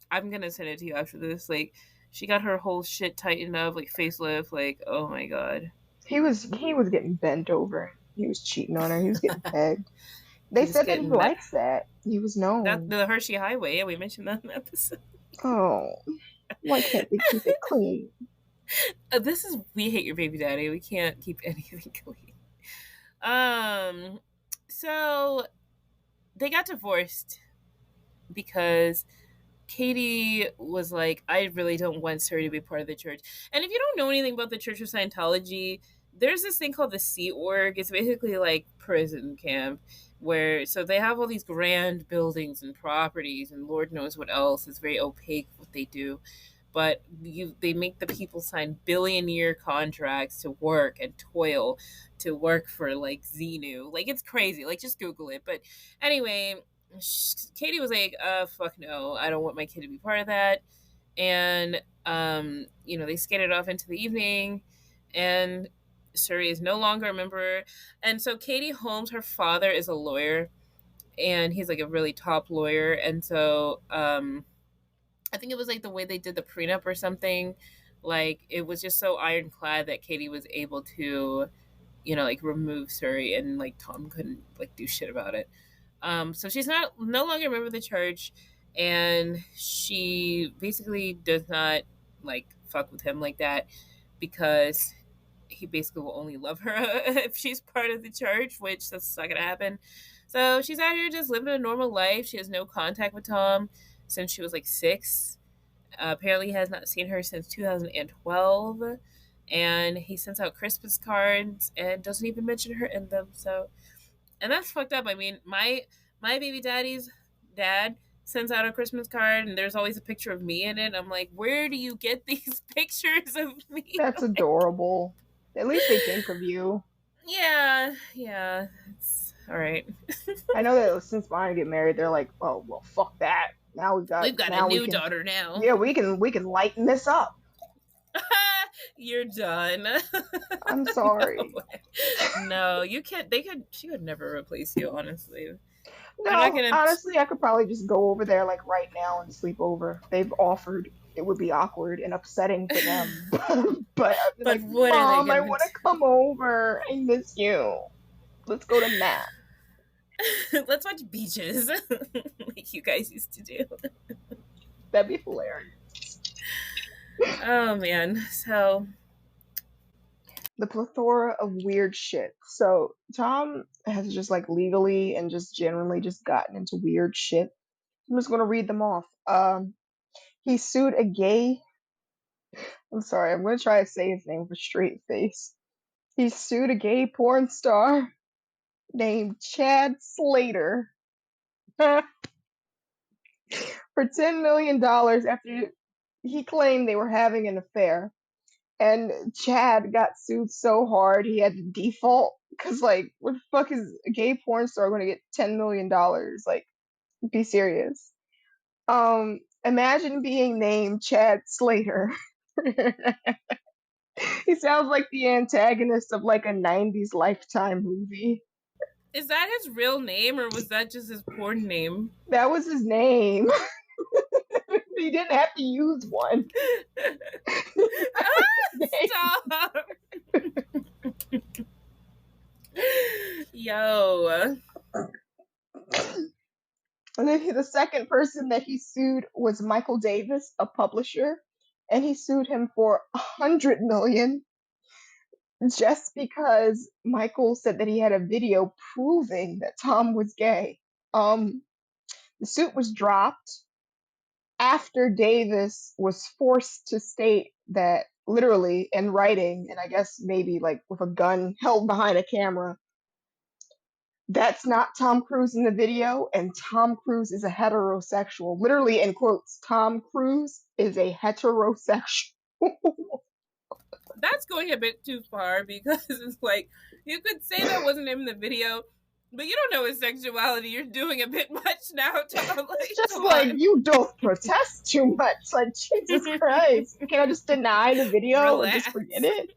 I'm gonna send it to you after this. Like, she got her whole shit tightened up, like facelift. Like, oh my god. He was getting bent over. He was cheating on her. He was getting pegged. They He was said that he getting that. likes that. He was known. The Hershey Highway. Yeah, we mentioned that in the episode. Oh, why can't they keep it clean? This is We Hate Your Baby Daddy. We can't keep anything clean. So they got divorced because Katie was like, I really don't want Suri to be part of the church. And if you don't know anything about the Church of Scientology, there's this thing called the Sea Org. It's basically like prison camp where so they have all these grand buildings and properties and Lord knows what else. It's very opaque what they do. But they make the people sign billion-year contracts to work and toil to work for like Xenu. Like it's crazy. Like just Google it. But anyway, Katie was like, fuck no, I don't want my kid to be part of that. And, they skated off into the evening and Suri is no longer a member. And so Katie Holmes, her father is a lawyer and he's like a really top lawyer. And so, I think it was like the way they did the prenup or something. Like it was just so ironclad that Katie was able to, like remove Suri and like Tom couldn't like do shit about it. So she's no longer a member of the church, and she basically does not like fuck with him like that because he basically will only love her if she's part of the church, which that's not gonna happen. So she's out here just living a normal life. She has no contact with Tom since she was like 6. Apparently, he has not seen her since 2012, and he sends out Christmas cards and doesn't even mention her in them. So and that's fucked up. I mean, my baby daddy's dad sends out a Christmas card, and there's always a picture of me in it. I'm like, where do you get these pictures of me? That's adorable. At least they think of you. Yeah, it's all right. I know that since Bonnie get married, they're like, oh well, fuck that. Now we've got a new daughter now. Yeah, we can lighten this up. You're done. I'm sorry. No, you can't. She could never replace you, honestly. No, honestly, I could probably just go over there like right now and sleep over. They've offered. It would be awkward and upsetting for them, but I'd be like, Mom, I want to come over. I miss you. Let's go to Matt. Let's watch Beaches, like you guys used to do. That'd be hilarious. Oh man, so the plethora of weird shit. So Tom has just like legally and just generally just gotten into weird shit. I'm just gonna read them off. He sued a gay. I'm sorry, I'm gonna try to say his name with a straight face. He sued a gay porn star named Chad Slater for $10 million after he claimed they were having an affair. And Chad got sued so hard he had to default because, like, what the fuck is a gay porn star going to get $10 million? Like, be serious. Imagine being named Chad Slater. He sounds like the antagonist of like a 90s Lifetime movie. Is that his real name or was that just his porn name? That was his name. He didn't have to use one. Stop. Yo. And then the second person that he sued was Michael Davis, a publisher, and he sued him for $100 million just because Michael said that he had a video proving that Tom was gay. The suit was dropped after Davis was forced to state that literally in writing, and I guess maybe like with a gun held behind a camera, That's not Tom Cruise in the video, and Tom Cruise is a heterosexual. Literally, in quotes, Tom Cruise is a heterosexual. That's going a bit too far because it's like you could say that wasn't him in the video, but you don't know his sexuality. You're doing a bit much now, Tom. Like, It's just come like, on. you don't protest too much. Like, Jesus Christ. Can I just deny the video and just Relax. forget it?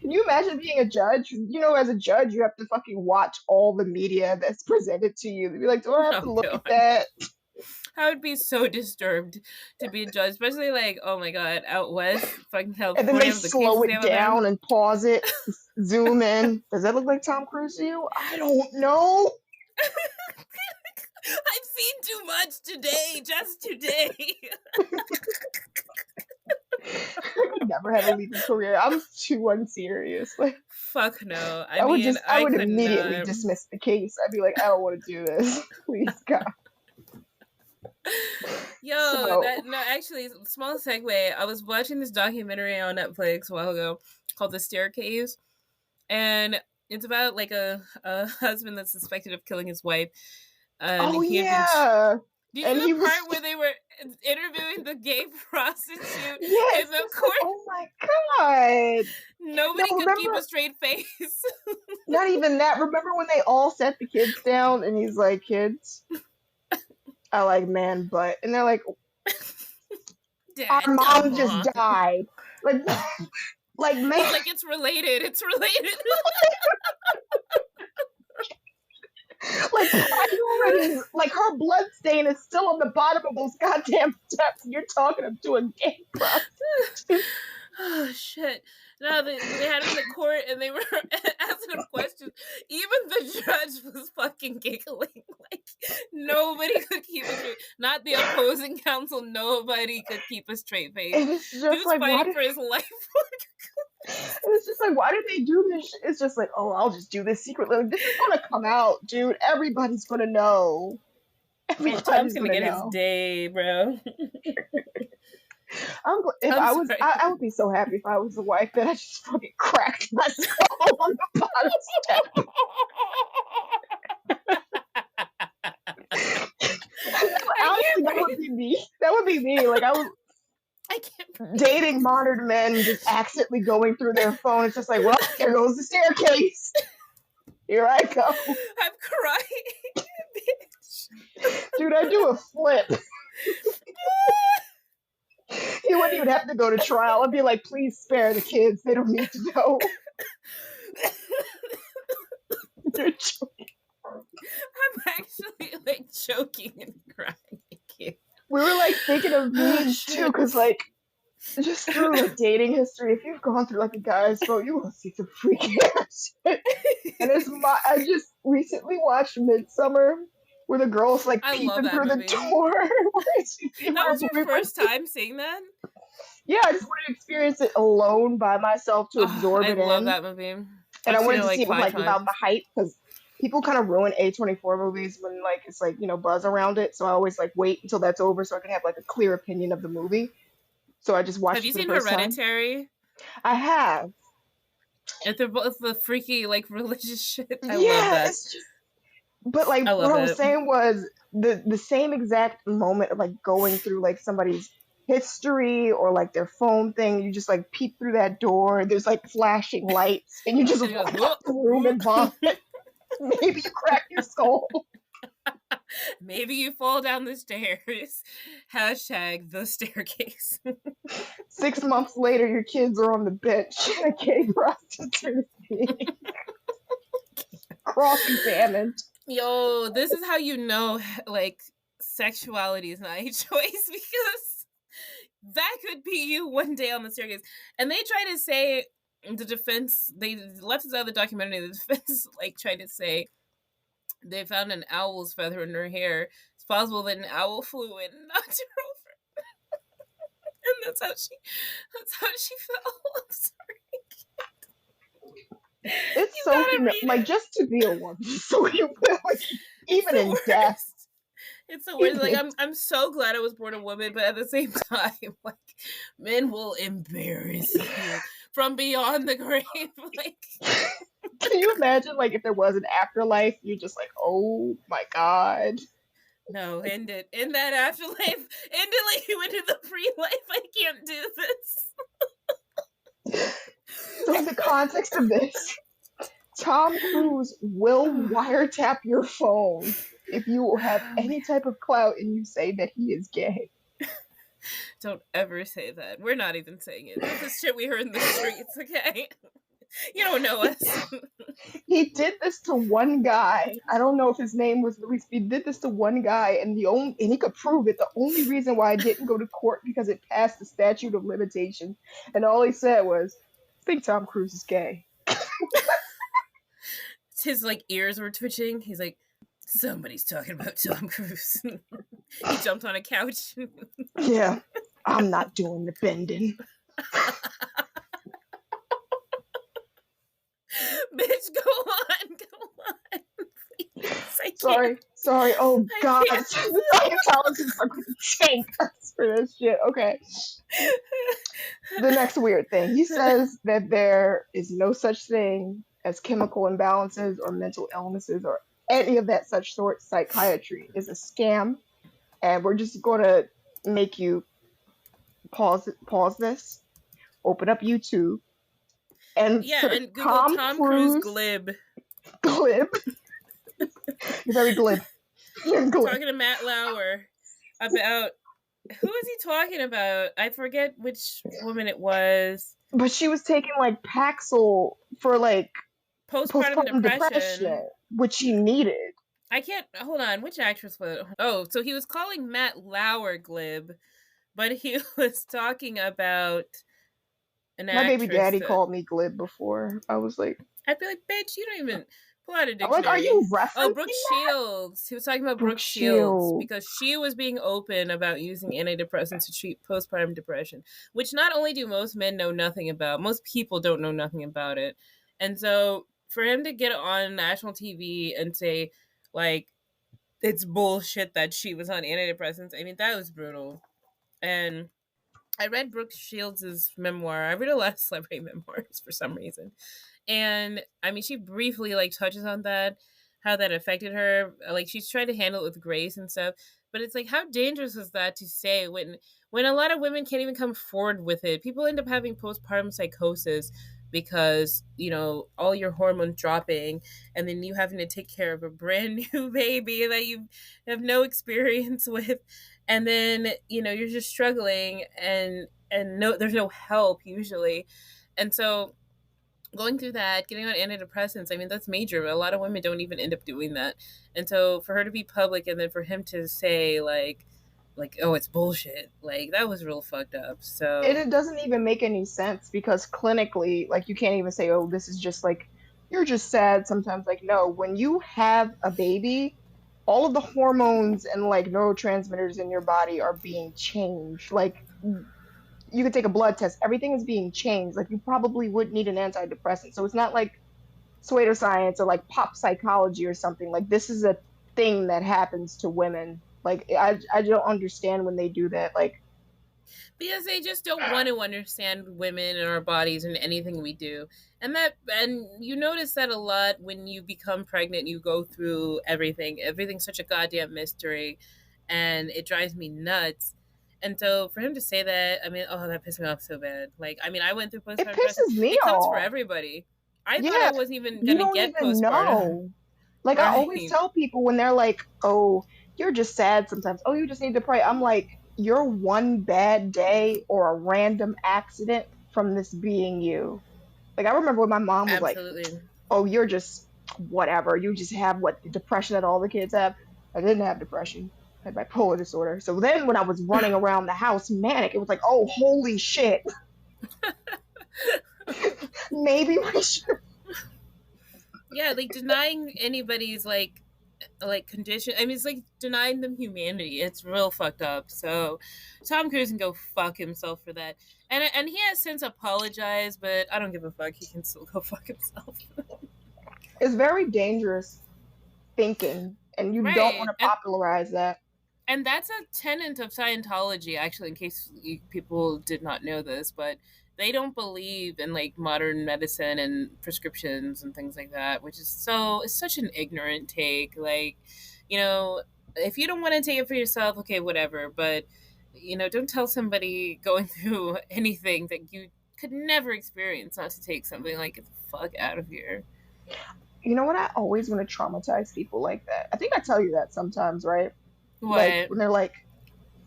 Can you imagine being a judge? You know, as a judge, you have to fucking watch all the media that's presented to you. They'd be like, do I have to Oh look god. at that? I would be so disturbed to be a judge, especially like, oh my god, out west, fucking And then they California with the slow cases they it have out there. down and pause it, zoom in. Does that look like Tom Cruise to you? I don't know. I've seen too much today, just today. I could never have a legal career. I'm too unserious. Like, Fuck no. I would I would could immediately not. dismiss the case. I'd be like, I don't want to do this. Please, God. Yo, So, actually, small segue. I was watching this documentary on Netflix a while ago called The Staircase, and it's about like a husband that's suspected of killing his wife, and oh he had been. yeah. Do you And see he the was, part where they were interviewing the gay prostitute yeah, in it's the just like, court? oh my God. Nobody No, could keep a remember, straight face. not even that. Remember when they all set the kids down and he's like, kids, I like man butt. And they're like, our Dad, come mom just on. died. Like, like man, He's like, it's related. It's related. like priorities, like her blood stain is still on the bottom of those goddamn steps, and you're talking to a gay prostitute. Oh shit! No, they had him in the court and they were asking him questions. Even the judge was fucking giggling. Like nobody could keep a straight. Not the opposing counsel. Nobody could keep a straight face. And it's He just was like, fighting for his life. and it's just like, why did they do this? It's just like, oh, I'll just do this secretly. Like, this is gonna come out, dude. Everybody's gonna know. Oh, Tom's Everybody's gonna gonna get his know. day, bro. If I'm I was, sorry. I would be so happy if I was the wife that I just fucking cracked my skull on the bottom step. Honestly, that would be me. That would be me. Like, I was I can't. dating modern men, just accidentally going through their phone. It's just like, well, there goes the staircase. Here I go. I'm crying, bitch. Dude, I do a flip. You wouldn't even have to go to trial. I'd be like, please spare the kids. They don't need to know. You're joking. I'm actually like choking and crying again. We were like thinking of memes too, because like, just through like dating history, if you've gone through like a guy's phone, you will see some freaky ass shit. And I just recently watched Midsummer, where the girl's like I love peeping that through movie. the door. That was your first time seeing that? Yeah, I just wanted to experience it alone by myself to absorb I it love in. that movie. And I've I seen wanted it to like see it with, 5 like without times. the hype, because people kind of ruin A24 movies when like it's like, you know, buzz around it. So I always like wait until that's over so I can have like a clear opinion of the movie. So I just watched Have it you for the seen first time. Hereditary? I have. If they're both the freaky like religious shit, I Yeah, love that. it's just. But like I love what I was it. saying was the same exact moment of like going through like somebody's history or like their phone thing. You just like peek through that door. And there's like flashing lights, and you just And you're walk like, out the room and vomit. Maybe you crack your skull. maybe you fall down the stairs. Hashtag the staircase. 6 months later, your kids are on the bench. A gay prostitute being cross-examined. Yo, this is how you know like sexuality is not a choice, because that could be you one day on the staircase. And they try to say, the defense, they left this out of the documentary, the defense like tried to say they found an owl's feather in her hair. It's possible that an owl flew in and knocked her over. And that's how she felt. I'm sorry. It's You so gotta human. read Like, it. just to be a woman, so human. Like, even the in worst. death. It's the worst. Like I'm so glad I was born a woman, but at the same time, like men will embarrass you from beyond the grave. Like Can you imagine, like, if there was an afterlife? You're just like, oh my god. No, end it. In that afterlife. End it like you went into the pre-life. I can't do this. So, in the context of this, Tom Cruise will wiretap your phone if you have any type of clout and you say that he is gay. Don't ever say that. We're not even saying it. This is shit we heard in the streets, okay? You don't know us. He did this to one guy. I don't know if his name was released. He did this to one guy, and he could prove it. The only reason why I didn't go to court because it passed the statute of limitation, and all he said was, "I think Tom Cruise is gay." His like ears were twitching. He's like, somebody's talking about Tom Cruise. He jumped on a couch. Yeah, I'm not doing the bending. Bitch, go on. Please, Sorry. Oh God, can't. Scientologists are going to tank us for this shit. Okay. The next weird thing. He says that there is no such thing as chemical imbalances or mental illnesses or any of that such sort. Psychiatry is a scam, and we're just going to make you pause this, open up YouTube, and and Google Tom Cruise glib. Glib. You're very glib. You're glib. Talking to Matt Lauer about who is he talking about? I forget which woman it was. But she was taking like Paxil for like postpartum depression, which she needed. I can't hold on. Which actress was it? Oh, so he was calling Matt Lauer glib, but he was talking about an actress. My baby daddy called me glib before. I was like, I'd be like, bitch, you don't even pull out a dictionary. Like, are you referencing? Oh, Brooke Shields. He was talking about Brooke Shields because she was being open about using antidepressants to treat postpartum depression, which not only do most men know nothing about, most people don't know nothing about it. And so for him to get on national TV and say, like, it's bullshit that she was on antidepressants, I mean, that was brutal. And I read Brooke Shields' memoir. I read a lot of celebrity memoirs for some reason. And I mean, she briefly like touches on that, how that affected her. Like, she's trying to handle it with grace and stuff. But it's like, how dangerous is that to say when a lot of women can't even come forward with it? People end up having postpartum psychosis because, you know, all your hormones dropping, and then you having to take care of a brand new baby that you have no experience with, and then, you know, you're just struggling, and no, there's no help usually. And so going through that, getting on antidepressants, I mean, that's major. A lot of women don't even end up doing that. And so for her to be public, and then for him to say like, oh, it's bullshit, like, that was real fucked up. So and it doesn't even make any sense because clinically, like, you can't even say, oh, this is just like, you're just sad sometimes. Like, no, when you have a baby, all of the hormones and like neurotransmitters in your body are being changed. Like, you could take a blood test, everything is being changed. Like, you probably would need an antidepressant. So it's not like pseudoscience or like pop psychology or something. Like, this is a thing that happens to women. Like, I don't understand when they do that. Like, because they just don't want to understand women and our bodies and anything we do. And you notice that a lot when you become pregnant. You go through everything. Everything's such a goddamn mystery, and it drives me nuts. And so for him to say that, I mean, oh, that pissed me off so bad. Like, I mean, I went through postpartum depression. It pisses me off. It comes for everybody. I thought I wasn't even going to get postpartum. Know. Like, right. I always tell people when they're like, oh, you're just sad sometimes. Oh, you just need to pray. I'm like, you're one bad day or a random accident from this being you. Like, I remember when my mom was like, oh, you're just whatever. You just have depression that all the kids have. I didn't have depression. I had bipolar disorder. So then when I was running around the house manic, it was like, oh, holy shit. Maybe we should. Yeah, like, denying anybody's like condition. I mean, it's like denying them humanity. It's real fucked up. So Tom Cruise can go fuck himself for that. And he has since apologized, but I don't give a fuck. He can still go fuck himself. It's very dangerous thinking, and you don't want to popularize that. And that's a tenet of Scientology, actually, in case people did not know this. But they don't believe in like modern medicine and prescriptions and things like that, which is it's such an ignorant take. Like, you know, if you don't want to take it for yourself, okay, whatever. But, you know, don't tell somebody going through anything that you could never experience not to take something. Like, get the fuck out of here. You know what? I always want to traumatize people like that. I think I tell you that sometimes, right? Like What? when they're like,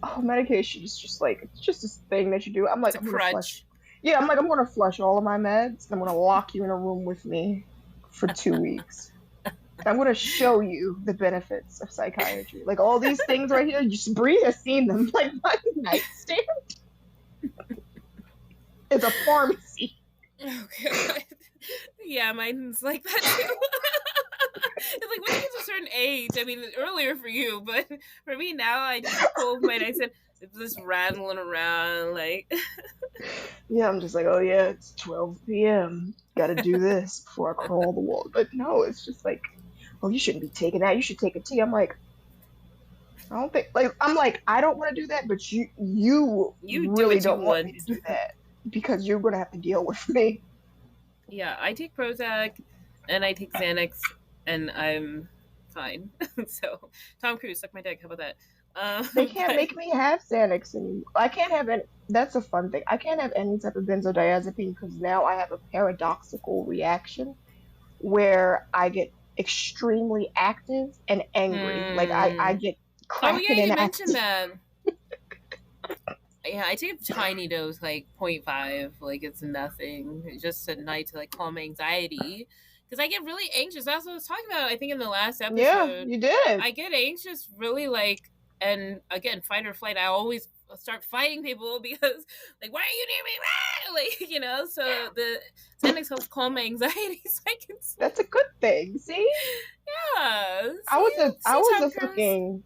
"Oh, medication is just like it's just this thing that you do." I'm It's like, a I'm gonna flush. crutch. Yeah, I'm like, I'm gonna flush all of my meds. And I'm gonna lock you in a room with me for 2 weeks. I'm gonna show you the benefits of psychiatry. Like all these things right here, just breathe. I've seen them. Like my nightstand is a pharmacy. Oh, God. Yeah, mine's like that too. It's like once you get to a certain age, I mean, earlier for you, but for me now, I just pull my I said just rattling around like. Yeah, I'm just like, oh yeah, it's 12 p.m. Got to do this before I crawl the wall. But no, it's just like, oh, you shouldn't be taking that. You should take a tea. I'm like, I don't think like I'm like I don't want to do that, but you You do really what you don't want me want. to do that because you're gonna have to deal with me. Yeah, I take Prozac, and I take Xanax, and I'm fine. So Tom Cruise, suck my dick. How about that? They can't But make me have Xanax anymore. I can't have any. That's a fun thing. I can't have any type of benzodiazepine because now I have a paradoxical reaction where I get extremely active and angry. Like I mm, get oh yeah, cracking and you mentioned active. that. Yeah, I take a tiny dose, like 0.5, like it's nothing, just at night to like calm my anxiety, because I get really anxious. That's what I was talking about. I think in the last Yeah, episode, you did. I get anxious, really like, and again, fight or flight. I always start fighting people because, like, why are you near me? Ah! Like, you know. So the Xanax helps calm my anxiety, so I can That's sleep. a good thing. See, Yeah. I was a I See, was Tom a Cruise. fucking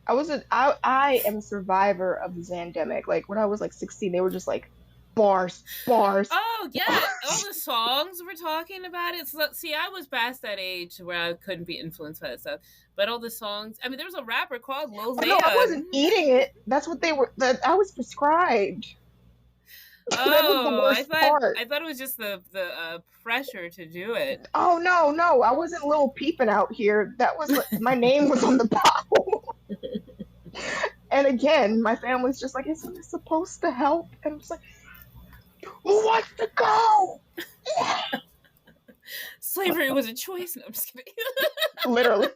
I am a survivor of the Zandemic. Like when I was like 16, they were just like bars, bars, Oh yeah, all bars. the songs were talking about it. So, see, I was past that age where I couldn't be influenced by that stuff. But all the songs, I mean, there was a rapper called Lil Oh no, I Xan. wasn't eating it. That's what they were. That I was prescribed. That was the Oh, worst part. I thought it was just the pressure to do it. Oh no, no, I wasn't little peeping out here. That was my name was on the bottle. And again, my family's just like, isn't this supposed to help? And I'm just like, who wants to go? Slavery was a choice. No, I'm just kidding. Literally.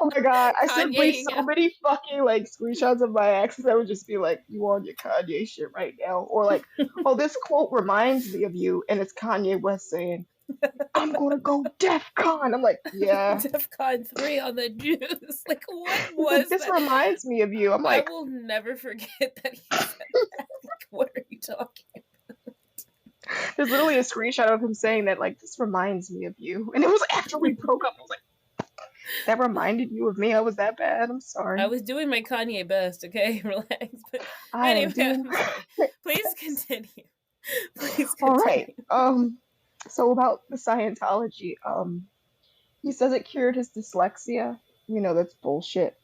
Oh my god, I sent Bree Kanye, so many fucking like screenshots of my exes. I would just be like, "You on your Kanye shit right now?" Or like, "Oh, this quote reminds me of you," and it's Kanye West saying, "I'm gonna go DEF CON." I'm like, "Yeah." DEFCON 3 on the juice. Like, what He's like, was "This that? reminds me of you." I'm I like, will never forget that he said that. Like, what are you talking? "There's literally a screenshot of him saying that like this reminds me of you," and it was after we broke up. I was like, "That reminded you of me? I was that bad? I'm I sorry. was doing my Kanye best, okay? Relax. But I am anyway, doing I'm my sorry. Please continue. Please all right." continue. So about the Scientology, he says it cured his dyslexia. You know that's bullshit.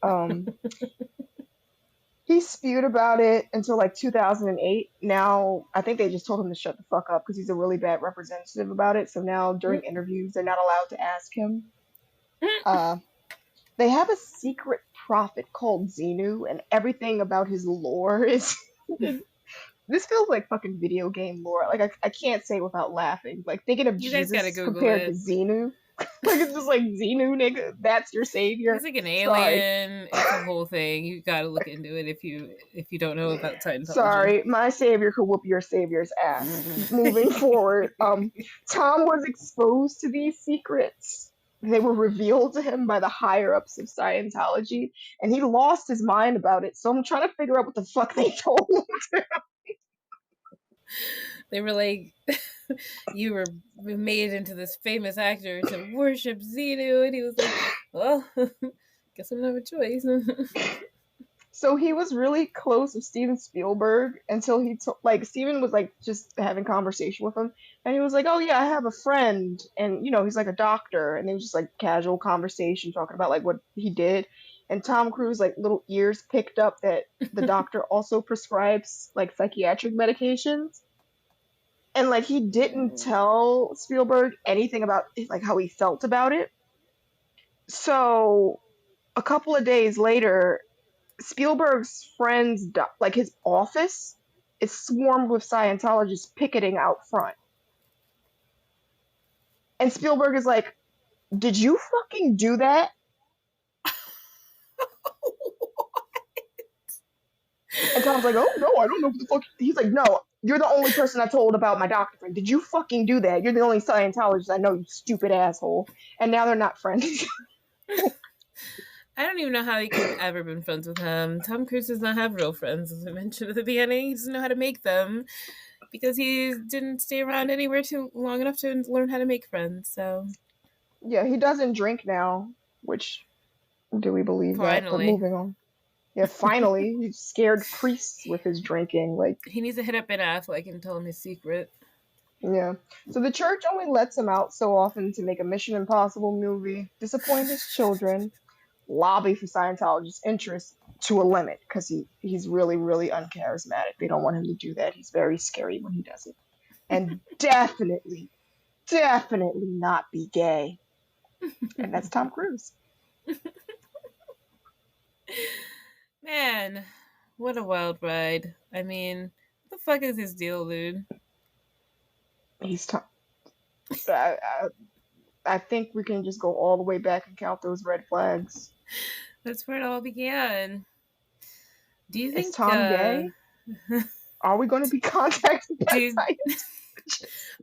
He spewed about it until like 2008. Now I think they just told him to shut the fuck up because he's a really bad representative about it. So now during interviews, they're not allowed to ask him. Uh, they have a secret prophet called Xenu, and everything about his lore is. This feels like fucking video game lore. Like I can't say without laughing. Like thinking of You guys gotta Jesus Google compared to it. Xenu. Like it's just like Xenu, nigga. That's your savior. He's like an Sorry, alien. It's a whole thing. You gotta look into it if you don't know about Scientology. sorry. My savior could whoop your savior's ass. Moving forward, Tom was exposed to these secrets. They were revealed to him by the higher ups of Scientology, and he lost his mind about it. So I'm trying to figure out what the fuck they told him. They were like, you were made into this famous actor to worship Xenu, and he was like, well, guess I don't have a choice. So he was really close with Steven Spielberg until like Steven was like just having conversation with him, and he was like, "Oh yeah, I have a friend, and you know he's like a doctor," and it was just like casual conversation talking about like what he did, and Tom Cruise like little ears picked up that the doctor also prescribes like psychiatric medications, And like he didn't tell Spielberg anything about like how he felt about it. So a couple of days later, Spielberg's friends, like his office, is swarmed with Scientologists picketing out front. And Spielberg is like, "Did you fucking do that?" And Tom's like, "Oh no, I don't know what the fuck." He's like, "No, you're the only person I told about my doctor friend. Did you fucking do that? You're the only Scientologist I know, you stupid asshole." And now they're not friends. I don't even know how he could ever been friends with him. Tom Cruise does not have real friends, as I mentioned at the beginning. He doesn't know how to make them because he didn't stay around anywhere too long enough to learn how to make friends. So Yeah, he doesn't drink now, which do we believe that? But finally, moving on. Yeah, finally, he scared priests with his drinking. Like, he needs to hit up Ben Affleck and tell him his secret. yeah. So the church only lets him out so often to make a Mission Impossible movie, disappoint his children, lobby for Scientologists' interest to a limit because he's really, really uncharismatic. They don't want him to do that. He's very scary when he does it. And definitely, definitely not be gay. And that's Tom Cruise. Man, what a wild ride. I mean, what the fuck is his deal, dude? He's Tom. I think we can just go all the way back and count those red flags. That's where it all began. Do you think Is Tom gay? Are we going to be contacted by Scientology?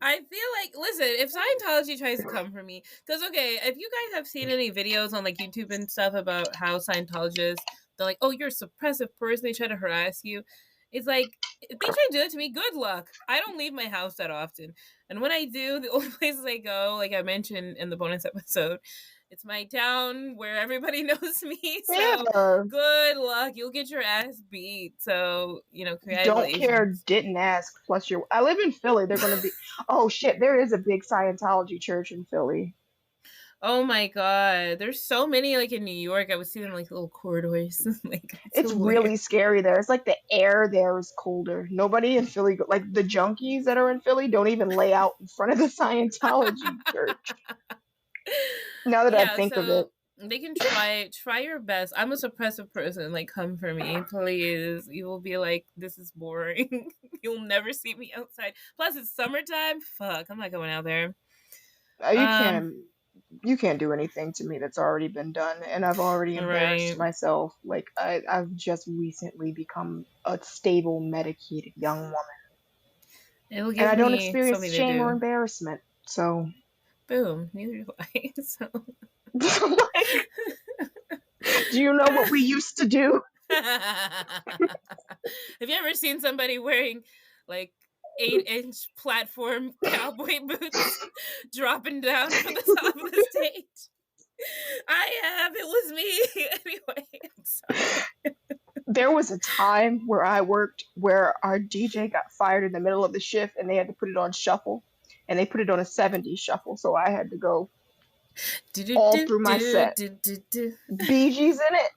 I feel like, listen, if Scientology tries to come for me, because okay, if you guys have seen any videos on like YouTube and stuff about how Scientologists, they're like, oh, you're a suppressive person, they try to harass you. It's like, if they try to do that to me, good luck. I don't leave my house that often. And when I do, the only places I go, like I mentioned in the bonus episode, it's my town where everybody knows me. So Yeah. good luck. You'll get your ass beat. So, Don't care, didn't ask. Plus, I live in Philly. They're going to be. Oh shit! There is a big Scientology church in Philly. Oh my god, there's so many like in New York. I would see them like little corridors. Like it's really scary there. It's like the air there is colder. Nobody in Philly, like the junkies that are in Philly, don't even lay out in front of the Scientology church. Now that I think of it. They can try your best. I'm a suppressive person. Like, come for me, please. You will be like, this is boring. You'll never see me outside. Plus, it's summertime. Fuck, I'm not going out there. You can't do anything to me that's already been done, and I've already embarrassed myself. Like I've just recently become a stable, medicated young woman, and I don't experience shame or embarrassment. So, boom, neither do I. So. Do you know what we used to do? Have you ever seen somebody wearing like 8-inch platform cowboy boots dropping down from the top of the stage? I have. It was me. Anyway, I'm sorry. There was a time where I worked where our DJ got fired in the middle of the shift and they had to put it on shuffle, and they put it on a 70s shuffle, so I had to go all through my set. Bee Gees in it.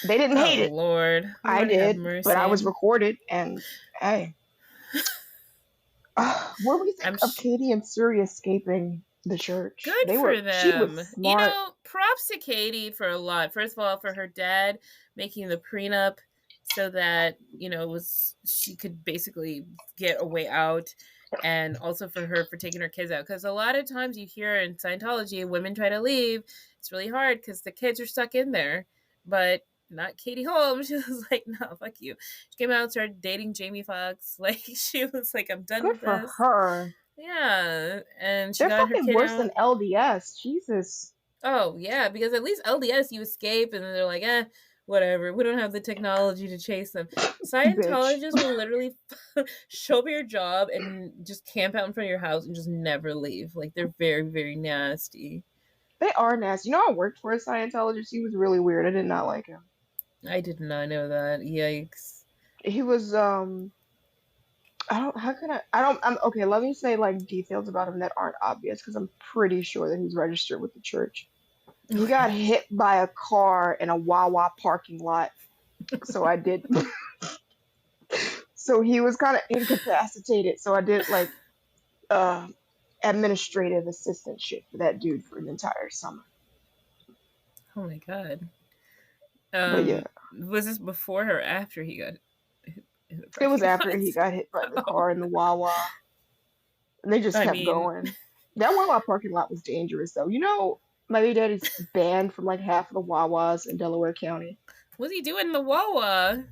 They didn't hate it. Lord I did, but I was recorded, and hey. What do we think of Katie and Suri escaping the church? Good for them. She was smart. Props to Katie for a lot. First of all, for her dad making the prenup so that, she could basically get a way out. And also for her for taking her kids out. Because a lot of times you hear in Scientology, women try to leave. It's really hard because the kids are stuck in there. But not Katie Holmes. She was like, no, fuck you. She came out and started dating Jamie Foxx. Like, she was like, I'm done with this. Good for her. Yeah. And she They're got her fucking kid worse out. than LDS. Jesus. Oh, yeah. Because at least LDS, you escape. And then they're like, whatever. We don't have the technology to chase them. Scientologists will literally show up at your job and just camp out in front of your house and just never leave. Like, they're very, very nasty. They are nasty. I worked for a Scientologist. He was really weird. I did not like him. I did not know that. Yikes. He was, okay, let me say, like, details about him that aren't obvious, because I'm pretty sure that he's registered with the church. He got hit by a car in a Wawa parking lot. So I did. So he was kind of incapacitated. So I did, like, administrative assistantship for that dude for an entire summer. Oh my god. But yeah, Was this before or after he got hit in the it was parking after lot? he got hit by the Oh, car in the Wawa, and they just I kept mean, going. That Wawa parking lot was dangerous, though. You know, my baby daddy's banned from like half of the Wawas in Delaware County. what's he doing in the Wawa?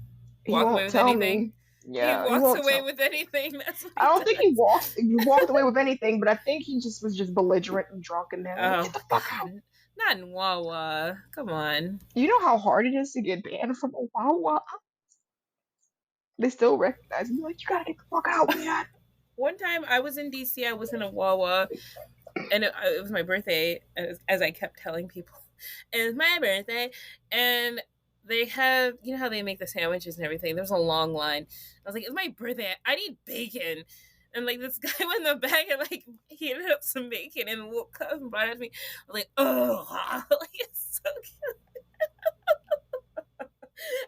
He Walk away won't with tell anything? me. He Yeah, he walks won't away tell. with anything. That's what I he don't think does. he walked away with anything, but I think he just was just belligerent and drunk in there. Like, Oh get the fuck out. god. Not in Wawa. Come on. You know how hard it is to get banned from a Wawa? They still recognize me. Like, you gotta get the fuck out, man. One time I was in DC, I was in a Wawa, and it was my birthday, as I kept telling people. And it's my birthday, and they have, you know how they make the sandwiches and everything. There's a long line. I was like, it's my birthday. I need bacon. And like this guy went in the bag and like he ended up some bacon and woke up and brought it to me. I was like, oh, like it's so cute.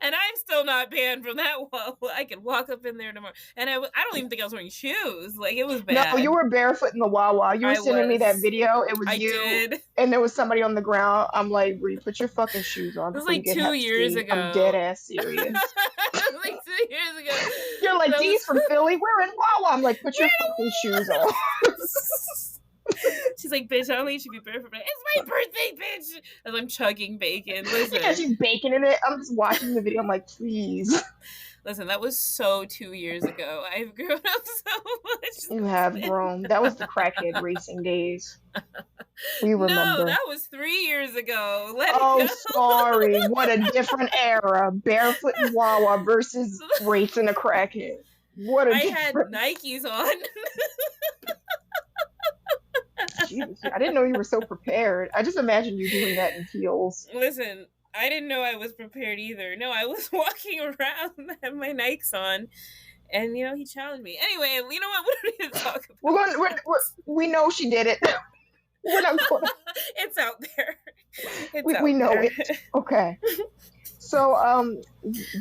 And I'm still not banned from that wall. I could walk up in there tomorrow. And I don't even think I was wearing shoes. Like, it was No, bad. you were barefoot in the Wawa. You were I sending me that was. video. It was I you, did. and there was somebody on the ground. I'm like, Bree, put your fucking shoes on It was before you like get 2 Hep years C. ago. I'm dead ass serious. It was like 2 years ago. You're like, That Dee's was- from Philly. We're in Wawa. I'm like, put your fucking shoes on. She's like, bitch, I don't think you should be barefoot. It's my birthday, bitch. As I'm chugging bacon. Listen. Yeah, she's baking in it. I'm just watching the video. I'm like, please. Listen, that was so 2 years ago. I've grown up so much. You have grown. That was the crackhead racing days. We remember. No, that was 3 years ago. Let Oh, it go. sorry. What a different era. Barefoot and Wawa versus racing a crackhead. What a I had different. Nikes on. Jesus, I didn't know you were so prepared. I just imagined you doing that in heels. Listen, I didn't know I was prepared either. No, I was walking around, had my Nikes on, and you know he challenged me. Anyway, you know what? We don't need to talk about. We know she did it. We're not going. It's out there. We know it. Okay. So,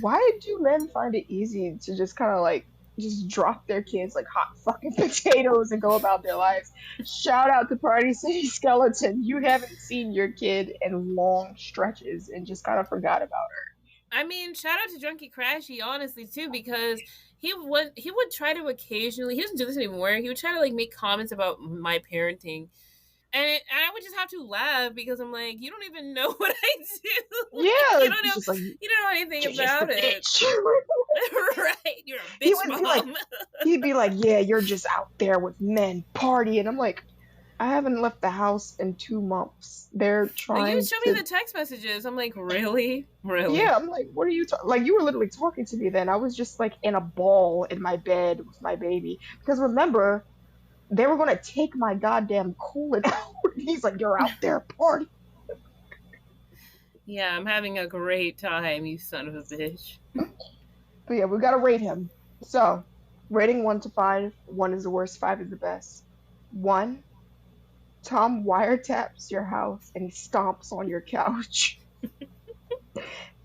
why do men find it easy to just kind of like just drop their kids like hot fucking potatoes and go about their lives? Shout out to Party City Skeleton. You haven't seen your kid in long stretches and just kind of forgot about her. I mean, shout out to Drunky Crashy, honestly, too, because he would try to occasionally. He doesn't do this anymore. He would try to like make comments about my parenting. And I would just have to laugh because I'm like, you don't even know what I do. Yeah, you don't know. Like, you don't know anything about it. Right? You're a bitch mom. He'd be like, yeah, you're just out there with men partying. I'm like, I haven't left the house in 2 months. They're trying. Like, you show me the text messages. I'm like, really? Yeah, I'm like, what are you talking? Like, you were literally talking to me then. I was just like in a ball in my bed with my baby because remember. They were going to take my goddamn colon out. He's like, you're out there partying. Yeah, I'm having a great time, you son of a bitch. But yeah, we got to rate him. So, rating 1 to 5. 1 is the worst, 5 is the best. 1, Tom wiretaps your house and he stomps on your couch.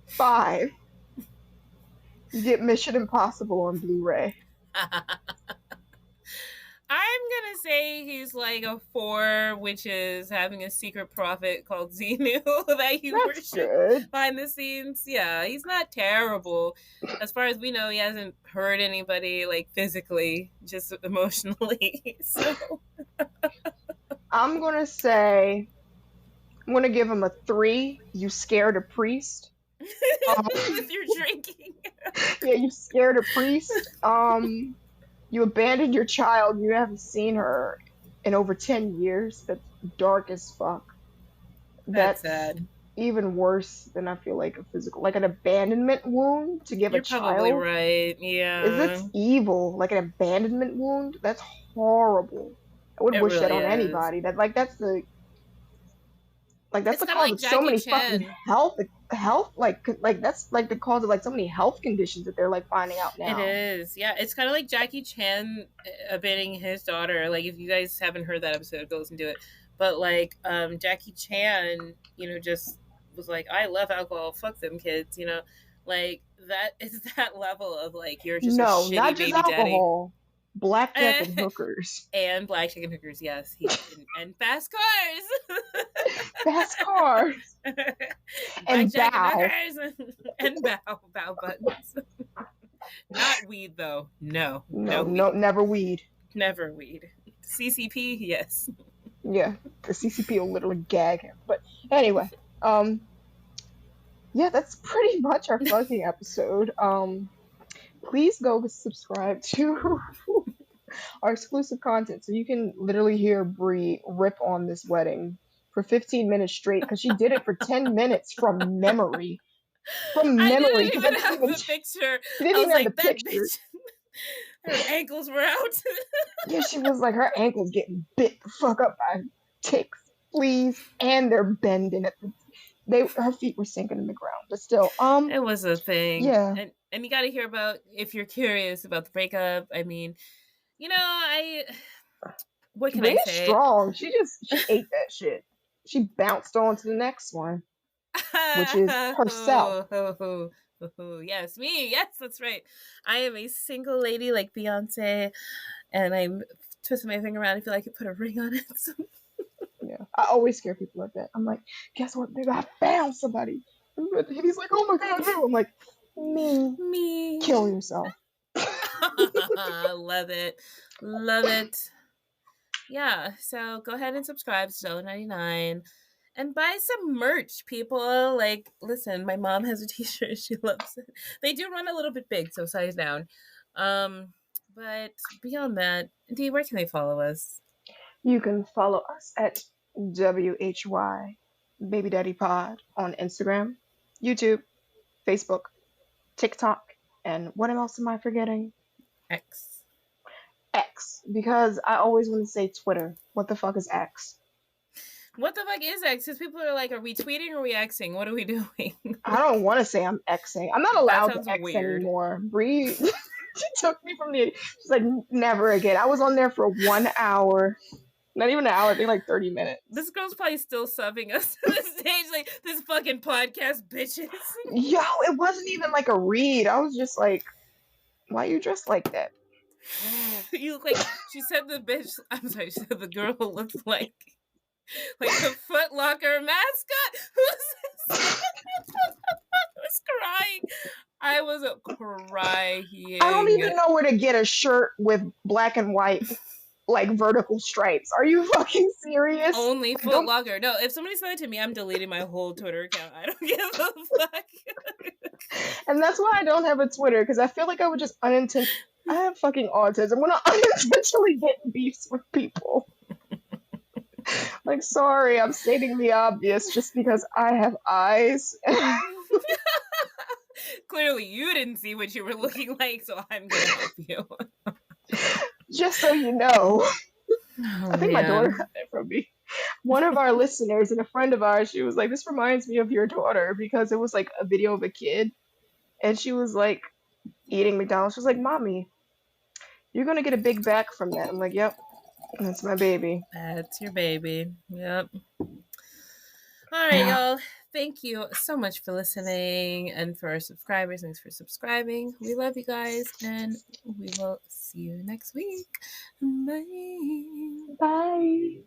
5, you get Mission Impossible on Blu-ray. I'm gonna say he's like a 4, which is having a secret prophet called Xenu that you worship behind the scenes. Yeah, he's not terrible. As far as we know, he hasn't hurt anybody like physically, just emotionally. So I'm gonna give him a 3. You scared a priest. With your drinking. Yeah, you scared a priest. You abandoned your child. You haven't seen her in over 10 years. That's dark as fuck. That's sad. Even worse than I feel like a physical, like an abandonment wound to give a child. You're probably right. Yeah. It's evil. Like an abandonment wound. That's horrible. I would wish that on anybody. That's the cause of so many fucking health that's like the cause of like so many health conditions that they're like finding out now. It is. Yeah, it's kind of like Jackie Chan abandoning his daughter. Like, if you guys haven't heard that episode, go listen to it. But like Jackie Chan, you know, just was like, I love alcohol, fuck them kids, you know. Like, that is that level of like, you're just a shitty not just baby alcohol. blackjack and hookers. And blackjack and hookers, yes. And fast cars. Fast cars. And Blackjack and bow. hookers. And bow buttons. Not weed though. No. No, Weed. never weed. Never weed. CCP, yes. Yeah, the CCP will literally gag him. But anyway, yeah, that's pretty much our fucking episode. Please go subscribe to our exclusive content so you can literally hear Brie rip on this wedding for 15 minutes straight because she did it for 10 minutes from memory. From memory. I didn't even have the picture. She didn't even have the picture. Bitch. Her ankles were out. Yeah, she was like, her ankles getting bit the fuck up by ticks, fleas, and they're bending at her feet were sinking in the ground. But still, it was a thing. Yeah. And you got to hear about, if you're curious about the breakup. I mean, what can I say? Strong. She ate that shit. She bounced on to the next one, which is herself. Yes, me. Yes, that's right. I am a single lady like Beyonce, and I'm twisting my finger around. I feel like I could put a ring on it. Yeah, I always scare people like that. I'm like, guess what, baby? I found somebody. And he's like, oh my god, who? I'm like, me. Kill yourself. Love it. Yeah, so go ahead and subscribe to $1.99 and buy some merch, people. Like, listen, my mom has a t-shirt. She loves it. They do run a little bit big, so size down. But beyond that, Dee, where can they follow us? You can follow us at WHY Baby Daddy Pod on Instagram, YouTube, Facebook, TikTok, and what else am I forgetting? X, because I always want to say Twitter. What the fuck is X? What the fuck is X? Because people are like, are we tweeting or are we Xing? What are we doing? I don't want to say I'm Xing. I'm not allowed to X anymore. Bree, she took me from she's like, never again. I was on there for 1 hour. Not even an hour, I think like 30 minutes. This girl's probably still subbing us to the stage like, this fucking podcast, bitches. Yo, it wasn't even like a read. I was just like, why you dressed like that? You look like, she said the girl looked like the Foot Locker mascot. Who's crying? I was crying. I don't even know where to get a shirt with black and white, like vertical stripes. Are you fucking serious? Only Foot Locker. No, if somebody said that to me, I'm deleting my whole Twitter account. I don't give a fuck. And that's why I don't have a Twitter, because I feel like I would just I have fucking autism. When I unintentionally get in beefs with people. Like, sorry, I'm stating the obvious just because I have eyes. Clearly, you didn't see what you were looking like, so I'm gonna help you. Just so you know. I think my daughter got that from me. One of our listeners and a friend of ours, she was like, this reminds me of your daughter, because it was like a video of a kid, and she was like eating McDonald's. She was like, Mommy, you're gonna get a big back from that. I'm like, yep, that's my baby. That's your baby. Yep. All right, y'all. Thank you so much for listening, and for our subscribers, thanks for subscribing. We love you guys, and we will see you next week. Bye. Bye.